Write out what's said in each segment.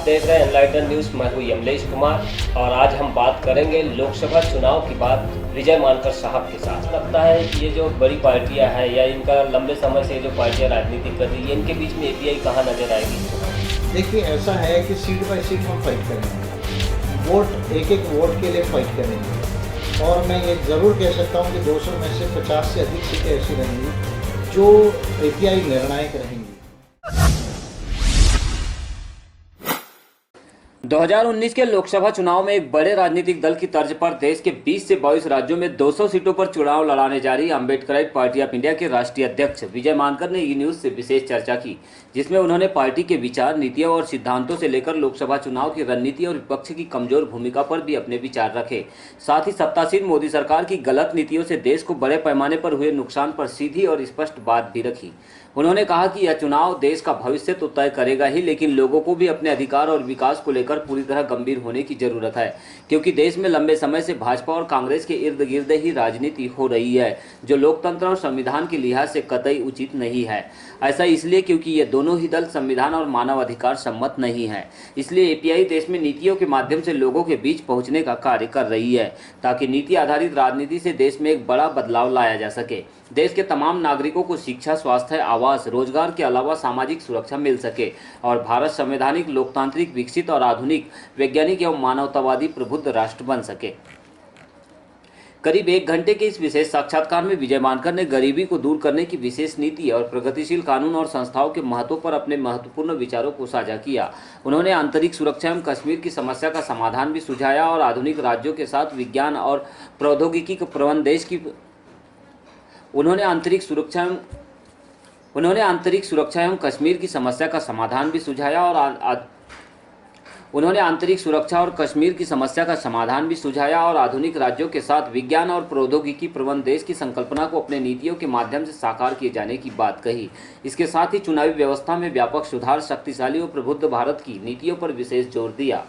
देख रहे हैं एनलाइटन न्यूज़। मैं हूं यमलेश कुमार और आज हम बात करेंगे लोकसभा चुनाव की बात विजय मानकर साहब के साथ। लगता है कि ये जो बड़ी पार्टियां हैं या इनका लंबे समय से जो पार्टियां राजनीति कर रही है, इनके बीच में एपीआई कहाँ नजर आएगी? देखिए, ऐसा है कि सीट बाय सीट हम फाइट करेंगे, वोट एक एक वोट के लिए फाइट करेंगे। और मैं ये ज़रूर कह सकता हूँ कि 200 में से 50 से अधिक सीटें ऐसी रहेंगी जो एपीआई निर्णायक रहेंगी। 2019 के लोकसभा चुनाव में एक बड़े राजनीतिक दल की तर्ज पर देश के 20 से 22 राज्यों में 200 सीटों पर चुनाव लड़ाने जा रही अम्बेडकराइट पार्टी ऑफ इंडिया के राष्ट्रीय अध्यक्ष विजय मानकर ने ई न्यूज़ से विशेष चर्चा की, जिसमें उन्होंने पार्टी के विचार, नीतियों और सिद्धांतों से लेकर लोकसभा चुनाव की रणनीति और विपक्ष की कमजोर भूमिका पर भी अपने विचार रखे। साथ ही सत्तासीन मोदी सरकार की गलत नीतियों से देश को बड़े पैमाने पर हुए नुकसान पर सीधी और स्पष्ट बात भी रखी। उन्होंने कहा कि यह चुनाव देश का भविष्य तो तय करेगा ही, लेकिन लोगों को भी अपने अधिकार और विकास को लेकर पूरी तरह गंभीर होने की जरूरत है, क्योंकि देश में लंबे समय से भाजपा और कांग्रेस के इर्द गिर्द ही राजनीति हो रही है, जो लोकतंत्र और संविधान के लिहाज से कतई उचित नहीं है। ऐसा इसलिए क्योंकि ये दोनों ही दल संविधान और मानव अधिकार सम्मत नहीं है। इसलिए एपीआई देश में नीतियों के माध्यम से लोगों के बीच पहुंचने का कार्य कर रही है, ताकि नीति आधारित राजनीति से देश में एक बड़ा बदलाव लाया जा सके। देश के तमाम नागरिकों को शिक्षा, स्वास्थ्य, आवास, रोजगार के अलावा सामाजिक सुरक्षा मिल सके और भारत संवैधानिक, लोकतांत्रिक, विकसित और आधुनिक, वैज्ञानिक एवं मानवतावादी प्रबुद्ध राष्ट्र बन सके। करीब 1 घंटे के इस विशेष साक्षात्कार में विजय मानकर ने गरीबी को दूर करने की विशेष नीति और प्रगतिशील कानून और संस्थाओं के महत्व पर अपने महत्वपूर्ण विचारों को साझा किया। उन्होंने आंतरिक सुरक्षा एवं कश्मीर की समस्या का समाधान भी सुझाया और आधुनिक राज्यों के साथ विज्ञान और प्रौद्योगिकी के प्रबंध देश की उन्होंने आंतरिक सुरक्षा एवं कश्मीर की समस्या का समाधान भी सुझाया और आधुनिक राज्यों के साथ विज्ञान और प्रौद्योगिकी प्रबंध देश की संकल्पना को अपने नीतियों के माध्यम से साकार किए जाने की बात कही। इसके साथ ही चुनावी व्यवस्था में व्यापक सुधार, शक्तिशाली और प्रबुद्ध भारत की नीतियों पर विशेष जोर दिया।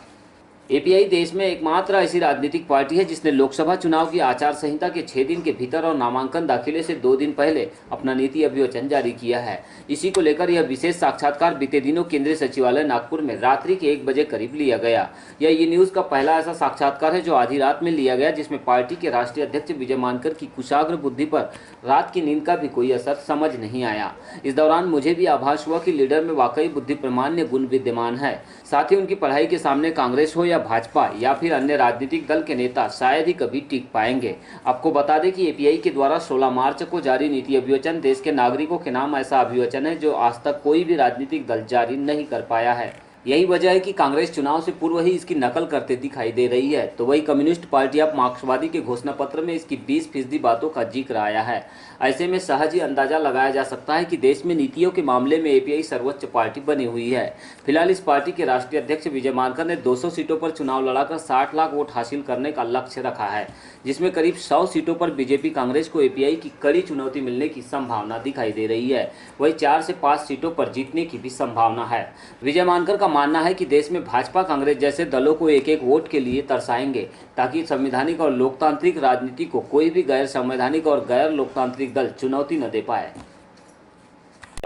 एपीआई देश में एकमात्र ऐसी राजनीतिक पार्टी है जिसने लोकसभा चुनाव की आचार संहिता के 6 दिन के भीतर और नामांकन दाखिले से 2 दिन पहले अपना नीति अभिवचन जारी किया है। इसी को लेकर यह विशेष साक्षात्कार बीते दिनों केंद्रीय सचिवालय नागपुर में रात्रि के 1 बजे करीब लिया गया। यह ई न्यूज़ का पहला ऐसा साक्षात्कार है जो आधी रात में लिया गया, जिसमें पार्टी के राष्ट्रीय अध्यक्ष विजय मानकर की कुशाग्र बुद्धि पर रात की नींद का भी कोई असर समझ नहीं आया। इस दौरान मुझे भी आभास हुआ कि लीडर में वाकई बुद्धि प्रमाण्य गुण विद्यमान है। साथ ही उनकी पढ़ाई के सामने कांग्रेस हो या भाजपा या फिर अन्य राजनीतिक दल के नेता शायद ही कभी टिक पाएंगे। आपको बता दें कि एपीआई के द्वारा 16 मार्च को जारी नीति अभिवचन देश के नागरिकों के नाम ऐसा अभिवचन है जो आज तक कोई भी राजनीतिक दल जारी नहीं कर पाया है। यही वजह है कि कांग्रेस चुनाव से पूर्व ही इसकी नकल करते दिखाई दे रही है, तो वही कम्युनिस्ट पार्टी ऑफ मार्क्सवादी के घोषणा पत्र में इसकी 20% बातों का जिक्र आया है। ऐसे में सहज ही अंदाजा लगाया जा सकता है कि देश में नीतियों के मामले में एपीआई सर्वोच्च पार्टी बनी हुई है। फिलहाल इस पार्टी के राष्ट्रीय अध्यक्ष विजय मानकर ने 200 सीटों पर चुनाव लड़ाकर 60 लाख वोट हासिल करने का लक्ष्य रखा है, जिसमें करीब 100 सीटों पर बीजेपी कांग्रेस को एपीआई की कड़ी चुनौती मिलने की संभावना दिखाई दे रही है। वही 4 से 5 सीटों पर जीतने की भी संभावना है। विजय मानकर का मानना है कि देश में भाजपा, कांग्रेस जैसे दलों को एक एक वोट के लिए तरसाएंगे, ताकि संवैधानिक और लोकतांत्रिक राजनीति को कोई भी गैर संवैधानिक और गैर लोकतांत्रिक दल चुनौती न दे पाए।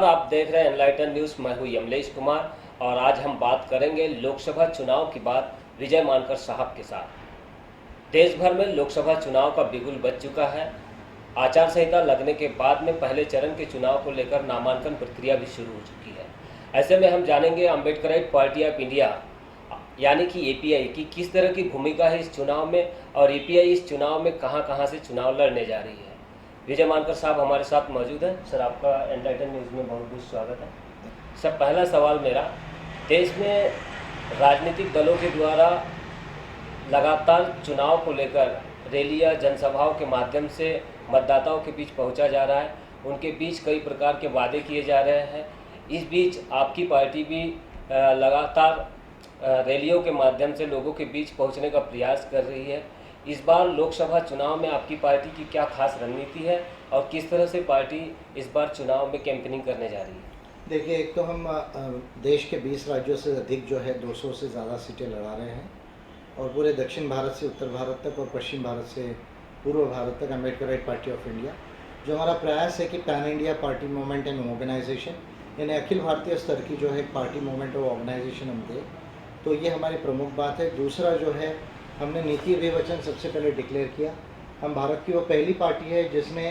आप देख रहे हैं एनलाइटन न्यूज़। मैं हूं यमलेश कुमार और आज हम बात करेंगे लोकसभा चुनाव की बात विजय मानकर साहब के साथ। देश भर में लोकसभा चुनाव का बिगुल बज चुका है। आचार संहिता लगने के बाद में पहले चरण के चुनाव को लेकर नामांकन प्रक्रिया भी शुरू हो चुकी है। ऐसे में हम जानेंगे अम्बेडकराइट पार्टी ऑफ इंडिया यानी कि एपीआई की किस तरह की भूमिका है इस चुनाव में, और एपीआई इस चुनाव में कहां से चुनाव लड़ने जा रही है। विजय मानकर साहब हमारे साथ मौजूद हैं। सर, आपका एनलाइटन न्यूज़ में बहुत बहुत स्वागत है। सर, पहला सवाल मेरा, देश में राजनीतिक दलों के द्वारा लगातार चुनाव को लेकर रैलियां, जनसभाओं के माध्यम से मतदाताओं के बीच पहुंचा जा रहा है, उनके बीच कई प्रकार के वादे किए जा रहे हैं। इस बीच आपकी पार्टी भी लगातार रैलियों के माध्यम से लोगों के बीच पहुंचने का प्रयास कर रही है। इस बार लोकसभा चुनाव में आपकी पार्टी की क्या खास रणनीति है और किस तरह से पार्टी इस बार चुनाव में कैंपेनिंग करने जा रही है? देखिए, एक तो हम देश के 20 राज्यों से अधिक जो है 200 से ज़्यादा सीटें लड़ा रहे हैं और पूरे दक्षिण भारत से उत्तर भारत तक और पश्चिम भारत से पूर्व भारत तक अम्बेडकराइट पार्टी ऑफ इंडिया, जो हमारा प्रयास है कि pan India party movement and organisation, यानी अखिल भारतीय स्तर की जो है पार्टी मूवमेंट और ऑर्गेनाइजेशन हम दें तो ये हमारी प्रमुख बात है। दूसरा जो है, हमने नीति विवचन सबसे पहले डिक्लेयर किया। हम भारत की वो पहली पार्टी है जिसने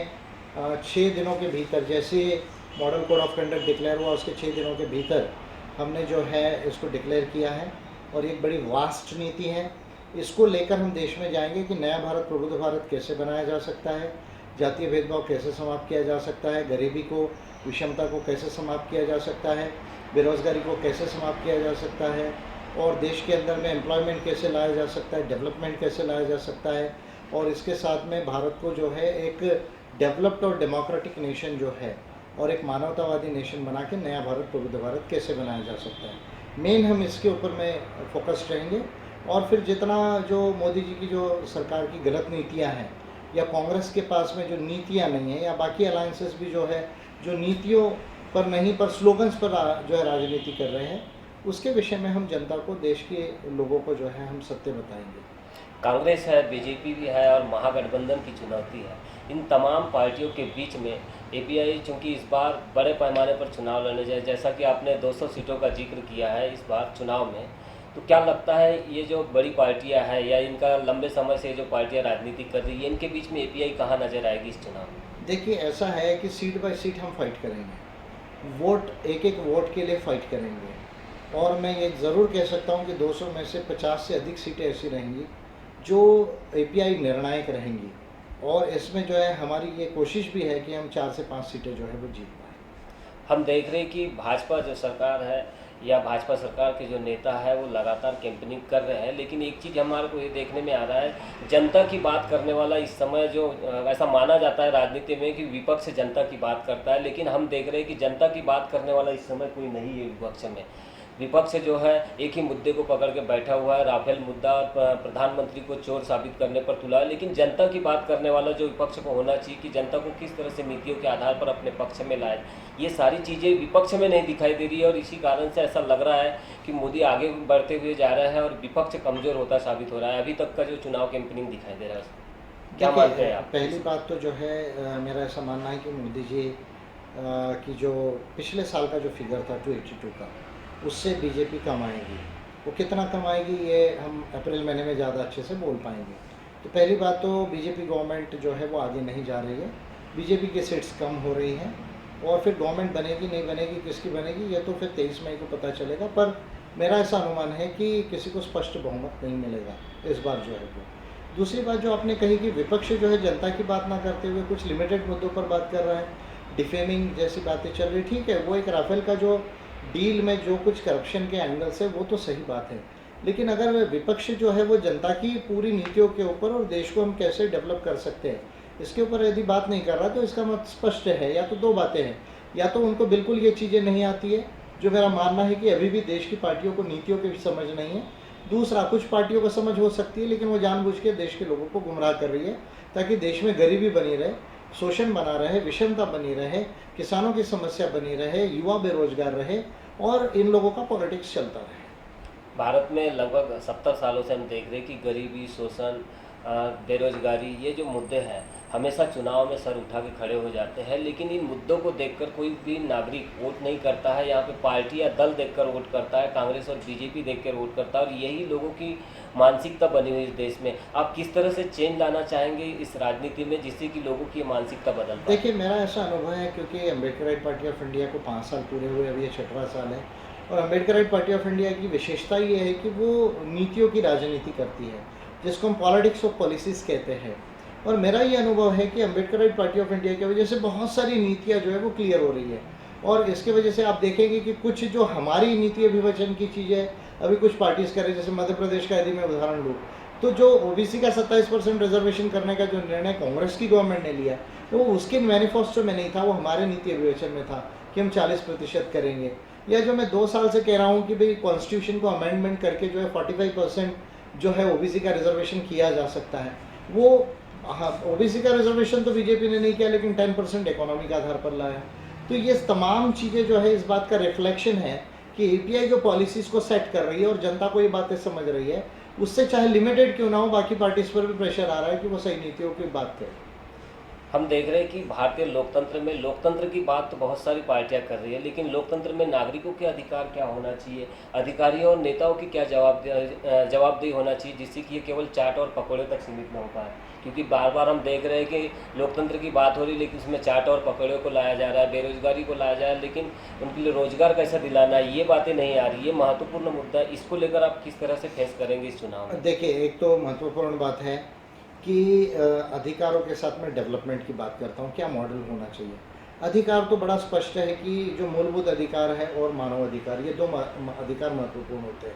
6 दिनों के भीतर, जैसे model code of conduct declare हुआ उसके 6 दिनों के भीतर हमने जो है इसको डिक्लेयर किया है। और एक बड़ी वास्ट नीति है, इसको लेकर हम देश में जाएंगे कि नया भारत, प्रबुद्ध भारत कैसे बनाया जा सकता है, जातीय भेदभाव कैसे समाप्त किया जा सकता है, गरीबी को, विषमता को कैसे समाप्त किया जा सकता है, बेरोज़गारी को कैसे समाप्त किया जा सकता है, और देश के अंदर में एम्प्लॉयमेंट कैसे लाया जा सकता है, डेवलपमेंट कैसे लाया जा सकता है, और इसके साथ में भारत को जो है एक डेवलप्ड और डेमोक्रेटिक नेशन जो है और एक मानवतावादी नेशन बना के नया भारत, प्रबुद्ध भारत कैसे बनाया जा सकता है। मेन हम इसके ऊपर में फोकस्ड रहेंगे। और फिर जितना जो मोदी जी की जो सरकार की गलत नीतियां हैं, या कांग्रेस के पास में जो नीतियां नहीं हैं, या बाकी अलायंसेस भी जो है जो नीतियों पर नहीं पर स्लोगन्स पर जो है राजनीति कर रहे हैं, उसके विषय में हम जनता को, देश के लोगों को जो है हम सत्य बताएंगे। कांग्रेस है, बीजेपी भी है और महागठबंधन की चुनौती है। इन तमाम पार्टियों के बीच में एपीआई चूंकि इस बार बड़े पैमाने पर चुनाव लड़ने जाए, जैसा कि आपने 200 सीटों का जिक्र किया है इस बार चुनाव में, तो क्या लगता है ये जो बड़ी पार्टियां हैं या इनका लंबे समय से जो पार्टियां राजनीति कर रही है, इनके बीच में एपीआई कहाँ नजर आएगी इस चुनाव में? देखिए, ऐसा है कि सीट बाय सीट हम फाइट करेंगे, वोट एक एक वोट के लिए फाइट करेंगे। और मैं ये ज़रूर कह सकता हूँ कि 200 में से 50 से अधिक सीटें ऐसी रहेंगी जो एपीआई निर्णायक रहेंगी। और इसमें जो है हमारी ये कोशिश भी है कि हम 4 से 5 सीटें जो है वो जीत पाएँ। हम देख रहे हैं कि भाजपा जो सरकार है या भाजपा सरकार के जो नेता है वो लगातार कैंपेनिंग कर रहे हैं, लेकिन एक चीज़ हमारे को ये देखने में आ रहा है, जनता की बात करने वाला इस समय जो ऐसा माना जाता है राजनीति में कि विपक्ष जनता की बात करता है, लेकिन हम देख रहे हैं कि जनता की बात करने वाला इस समय कोई नहीं है विपक्ष में। विपक्ष जो है एक ही मुद्दे को पकड़ के बैठा हुआ है, राफेल मुद्दा प्रधानमंत्री को चोर साबित करने पर तुला है, लेकिन जनता की बात करने वाला जो विपक्ष को होना चाहिए कि जनता को किस तरह से नीतियों के आधार पर अपने पक्ष में लाए, ये सारी चीज़ें विपक्ष में नहीं दिखाई दे रही है। और इसी कारण से ऐसा लग रहा है कि मोदी आगे बढ़ते हुए जा रहा है और विपक्ष कमज़ोर होता साबित हो रहा है। अभी तक का जो चुनाव कैंपेनिंग दिखाई दे रहा है, क्या मानते हैं आप? पहली बात तो जो है मेरा ऐसा मानना है कि मोदी जी की जो पिछले साल का जो फिगर था 282 का, उससे बीजेपी कम आएगी। वो कितना कम आएगी ये हम अप्रैल महीने में ज़्यादा अच्छे से बोल पाएंगे। तो पहली बात तो बीजेपी गवर्नमेंट जो है वो आगे नहीं जा रही है, बीजेपी की सीट्स कम हो रही हैं। और फिर गवर्नमेंट बनेगी नहीं बनेगी, किसकी बनेगी, ये तो फिर 23 मई को पता चलेगा। पर मेरा ऐसा अनुमान है कि किसी को स्पष्ट बहुमत नहीं मिलेगा इस बार जो है वो। दूसरी बात जो आपने कही कि विपक्ष जो है जनता की बात ना करते हुए कुछ लिमिटेड मुद्दों पर बात कर रहा है, डिफेमिंग जैसी बातें चल रही, ठीक है, वो एक राफेल का जो डील में जो कुछ करप्शन के एंगल से वो तो सही बात है, लेकिन अगर विपक्ष जो है वो जनता की पूरी नीतियों के ऊपर और देश को हम कैसे डेवलप कर सकते हैं इसके ऊपर यदि बात नहीं कर रहा, तो इसका मत स्पष्ट है, या तो 2 बातें हैं, या तो उनको बिल्कुल ये चीज़ें नहीं आती है, जो मेरा मानना है कि अभी भी देश की पार्टियों को नीतियों की समझ नहीं है। दूसरा, कुछ पार्टियों को समझ हो सकती है लेकिन वो जानबूझ के देश के लोगों को गुमराह कर रही है ताकि देश में गरीबी बनी रहे, शोषण बना रहे, विषमता बनी रहे, किसानों की समस्या बनी रहे, युवा बेरोजगार रहे और इन लोगों का पॉलिटिक्स चलता रहे। भारत में लगभग 70 सालों से हम देख रहे हैं कि गरीबी, शोषण, बेरोजगारी, ये जो मुद्दे हैं हमेशा चुनाव में सर उठा के खड़े हो जाते हैं, लेकिन इन मुद्दों को देखकर कोई भी नागरिक वोट नहीं करता है। यहाँ पे पार्टी या दल देखकर वोट करता है, कांग्रेस और बीजेपी देखकर वोट करता है, और यही लोगों की मानसिकता बनी हुई इस देश में। आप किस तरह से चेंज लाना चाहेंगे इस राजनीति में जिससे कि लोगों की मानसिकता बदल पाए? देखिए, मेरा ऐसा अनुभव है, क्योंकि अम्बेडकराइट पार्टी ऑफ इंडिया को 5 साल पूरे हुए, अभी ये 6वां साल है, और अम्बेडकराइट पार्टी ऑफ इंडिया की विशेषता ये है कि वो नीतियों की राजनीति करती है, जिसको हम पॉलिटिक्स ऑफ पॉलिसीज़ कहते हैं। और मेरा ये अनुभव है कि अम्बेडकराइट पार्टी ऑफ इंडिया की वजह से बहुत सारी नीतियाँ जो है वो क्लियर हो रही है, और इसके वजह से आप देखेंगे कि कुछ जो हमारी नीति विभाजन की चीज़ें अभी कुछ पार्टीज़ करें, जैसे मध्य प्रदेश का यदि मैं उदाहरण लूँ, तो जो ओबीसी का 27% रिजर्वेशन करने का जो निर्णय कांग्रेस की गवर्नमेंट ने लिया, तो वो उसके मैनिफेस्टो में नहीं था, वो हमारे नीति विभाजन में था कि हम 40% करेंगे। या जो मैं 2 साल से कह रहा हूँ कि भाई कॉन्स्टिट्यूशन को अमेंडमेंट करके जो है 45% जो है ओबीसी का रिजर्वेशन किया जा सकता है, वो हाँ, ओबीसी का रिजर्वेशन तो बीजेपी ने नहीं किया, लेकिन 10% इकोनॉमी के आधार पर लाया। तो ये तमाम चीज़ें जो है इस बात का रिफ्लेक्शन है कि एपीआई जो पॉलिसीज़ को सेट कर रही है और जनता को ये बातें समझ रही है, उससे चाहे लिमिटेड क्यों ना हो, बाकी पार्टीज पर भी प्रेशर आ रहा है कि वो सही नीतियों की बात करें। हम देख रहे हैं कि भारतीय लोकतंत्र में लोकतंत्र की बात तो बहुत सारी पार्टियां कर रही है, लेकिन लोकतंत्र में नागरिकों के अधिकार क्या होना चाहिए, अधिकारियों और नेताओं की क्या जवाबदेही होना चाहिए, जिससे कि ये केवल चाट और पकौड़े तक सीमित न हो पाए। क्योंकि बार बार हम देख रहे हैं कि लोकतंत्र की बात हो रही है, लेकिन उसमें चाट और पकौड़े को लाया जा रहा है, बेरोजगारी को लाया जा रहा है, लेकिन उनके लिए रोजगार कैसे दिलाना है, ये बातें नहीं आ रही। ये महत्वपूर्ण मुद्दा है, इसको लेकर आप किस तरह से फेस करेंगे इस चुनाव में? देखिए, एक तो महत्वपूर्ण बात है कि अधिकारों के साथ मैं डेवलपमेंट की बात करता हूँ, क्या मॉडल होना चाहिए। अधिकार तो बड़ा स्पष्ट है कि जो मूलभूत अधिकार है और मानव अधिकार, ये दो अधिकार महत्वपूर्ण होते हैं,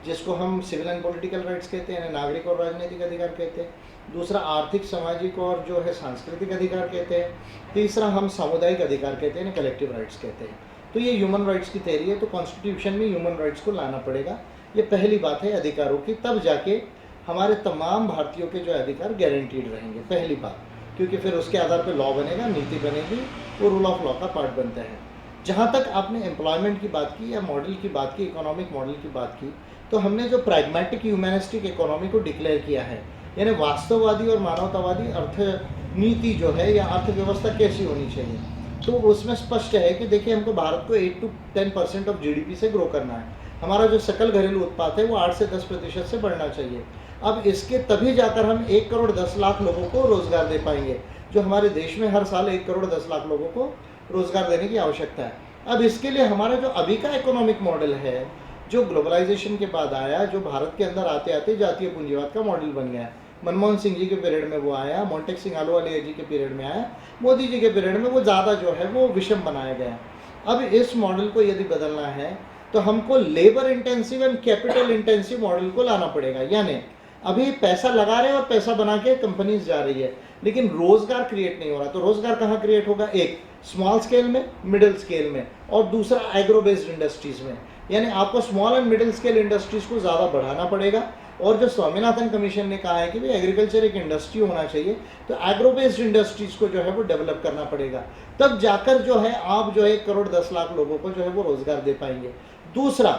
जिसको हम सिविल एंड पॉलिटिकल राइट्स कहते हैं, नागरिक और राजनीतिक अधिकार कहते हैं। दूसरा आर्थिक, सामाजिक और जो है सांस्कृतिक अधिकार कहते हैं। तीसरा हम सामुदायिक अधिकार कहते हैं, कलेक्टिव राइट्स कहते हैं। तो ये ह्यूमन राइट्स की थ्योरी है, तो कॉन्स्टिट्यूशन में ह्यूमन राइट्स को लाना पड़ेगा। ये पहली बात है अधिकारों की, तब जाके हमारे तमाम भारतीयों के जो अधिकार गारंटीड रहेंगे, पहली बात। क्योंकि फिर उसके आधार पर लॉ बनेगा, नीति बनेगी, वो रूल ऑफ लॉ का पार्ट बनता है। जहाँ तक आपने एम्प्लॉयमेंट की बात की या मॉडल की बात की, इकोनॉमिक मॉडल की बात की, तो हमने जो प्रैग्मेटिक ह्यूमैनिस्टिक इकोनॉमी को डिक्लेयर किया है, यानी वास्तववादी और मानवतावादी अर्थनीति जो है या अर्थव्यवस्था कैसी होनी चाहिए, तो उसमें स्पष्ट है कि देखिए, हमको भारत को 8 to 10% ऑफ GDP से ग्रो करना है। हमारा जो सकल घरेलू उत्पाद है वो 8 से 10% से बढ़ना चाहिए। अब इसके तभी जाकर हम 1 करोड़ 10 लाख लोगों को रोजगार दे पाएंगे, जो हमारे देश में हर साल 1 करोड़ 10 लाख लोगों को रोजगार देने की आवश्यकता है। अब इसके लिए हमारा जो अभी का इकोनॉमिक मॉडल है, जो ग्लोबलाइजेशन के बाद आया, जो भारत के अंदर आते आते जातीय पूंजीवाद का मॉडल बन गया, मनमोहन सिंह जी के पीरियड में वो आया, मोंटेक सिंह अहलूवालिया जी के पीरियड में आया, मोदी जी के पीरियड में वो ज़्यादा जो है वो विषम बनाया गया। अब इस मॉडल को यदि बदलना है तो हमको labour intensive and capital intensive model को लाना पड़ेगा। यानी अभी पैसा लगा रहे हैं और पैसा बना के कंपनीज जा रही है, लेकिन रोजगार क्रिएट नहीं हो रहा। तो रोजगार कहाँ क्रिएट होगा? एक स्मॉल स्केल में, मिडिल स्केल में, और दूसरा एग्रो बेस्ड इंडस्ट्रीज में। यानी आपको small and middle scale industries को ज़्यादा बढ़ाना पड़ेगा। और जो स्वामीनाथन कमीशन ने कहा है कि भाई एग्रीकल्चर एक इंडस्ट्री होना चाहिए, तो एग्रो बेस्ड इंडस्ट्रीज को जो है वो डेवलप करना पड़ेगा। तब जाकर जो है आप जो है 1 करोड़ 10 लाख लोगों को जो है वो रोजगार दे पाएंगे। दूसरा,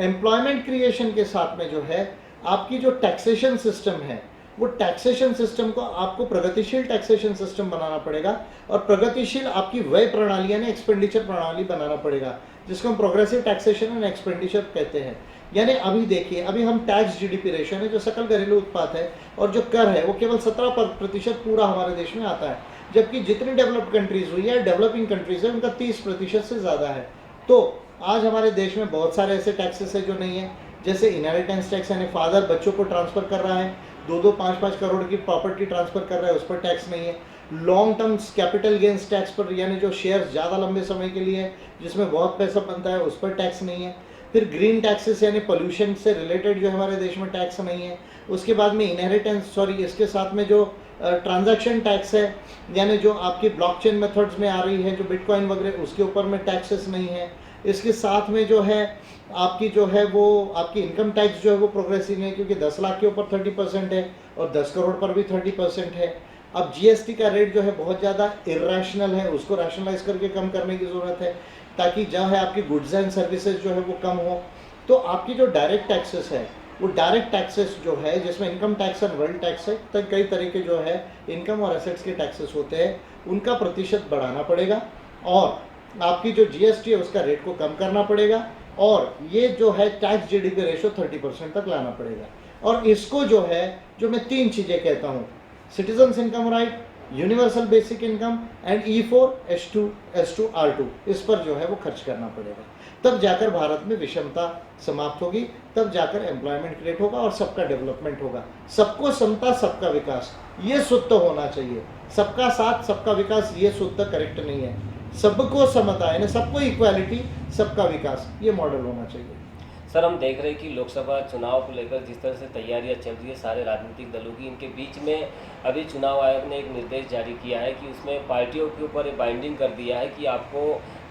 एम्प्लॉयमेंट क्रिएशन के साथ में जो है आपकी जो टैक्सेशन सिस्टम है, वो टैक्सेशन सिस्टम को आपको प्रगतिशील टैक्सेशन सिस्टम बनाना पड़ेगा, और प्रगतिशील आपकी व्यय प्रणाली यानी एक्सपेंडिचर प्रणाली बनाना पड़ेगा, जिसको हम प्रोग्रेसिव टैक्सेशन एंड एक्सपेंडिचर कहते हैं। यानी अभी देखिए, अभी हम टैक्स GDP रेशियो है, जो सकल घरेलू उत्पाद है और जो कर है, वो केवल 17% पूरा हमारे देश में आता है, जबकि जितनी डेवलप्ड कंट्रीज हुई है, डेवलपिंग कंट्रीज है, उनका 30% से ज़्यादा है। तो आज हमारे देश में बहुत सारे ऐसे टैक्सेस है जो नहीं है, जैसे इनहेरिटेंस टैक्स, यानी फादर बच्चों को ट्रांसफ़र कर रहा है, 2-2, 5-5 करोड़ की प्रॉपर्टी ट्रांसफ़र कर रहा है, उस पर टैक्स नहीं है। Long term capital gains tax पर, यानी जो शेयर्स ज़्यादा लंबे समय के लिए है, जिसमें बहुत पैसा बनता है, उस पर टैक्स नहीं है। फिर ग्रीन टैक्सेस यानी पोल्यूशन से रिलेटेड जो हमारे देश में टैक्स नहीं है। उसके बाद में इसके साथ में जो ट्रांजैक्शन टैक्स है, यानी जो आपकी ब्लॉकचेन मेथड्स में आ रही है, जो बिटकॉइन वगैरह, उसके ऊपर में टैक्सेस नहीं है। इसके साथ में जो है आपकी जो है वो आपकी इनकम टैक्स जो है वो प्रोग्रेसिव है, क्योंकि 10 लाख के ऊपर 30% है और 10 करोड़ पर भी 30% है। अब GST का रेट जो है बहुत ज़्यादा इरेशनल है, उसको रैशनलाइज करके कम करने की ज़रूरत है, ताकि जहाँ है आपकी गुड्स एंड सर्विसेज जो है वो कम हो। तो आपकी जो डायरेक्ट टैक्सेस है, वो डायरेक्ट टैक्सेस जो है, जिसमें income tax and wealth tax है, तक कई तरीके जो है इनकम और एसेट्स के टैक्सेस होते हैं, उनका प्रतिशत बढ़ाना पड़ेगा, और आपकी जो GST है उसका रेट को कम करना पड़ेगा, और ये जो है टैक्स GDP रेशो 30% तक लाना पड़ेगा। और इसको जो है, जो मैं 3 चीज़ें कहता हूँ, citizens income right, universal basic income and E4 S2 R2, इस पर जो है वो खर्च करना पड़ेगा। तब जाकर भारत में विषमता समाप्त होगी, तब जाकर एम्प्लॉयमेंट क्रिएट होगा और सबका डेवलपमेंट होगा। सबको समता, सबका विकास, ये सूत्र होना चाहिए। सबका साथ, सबका विकास, ये सूत्र करेक्ट नहीं है। सबको समता यानी सबको इक्वालिटी, सबका विकास, ये मॉडल होना चाहिए। सर, हम देख रहे हैं कि लोकसभा चुनाव को लेकर जिस तरह से तैयारियां चल रही है सारे राजनीतिक दलों की, इनके बीच में अभी चुनाव आयोग ने एक निर्देश जारी किया है कि उसमें पार्टियों के ऊपर ये बाइंडिंग कर दिया है कि आपको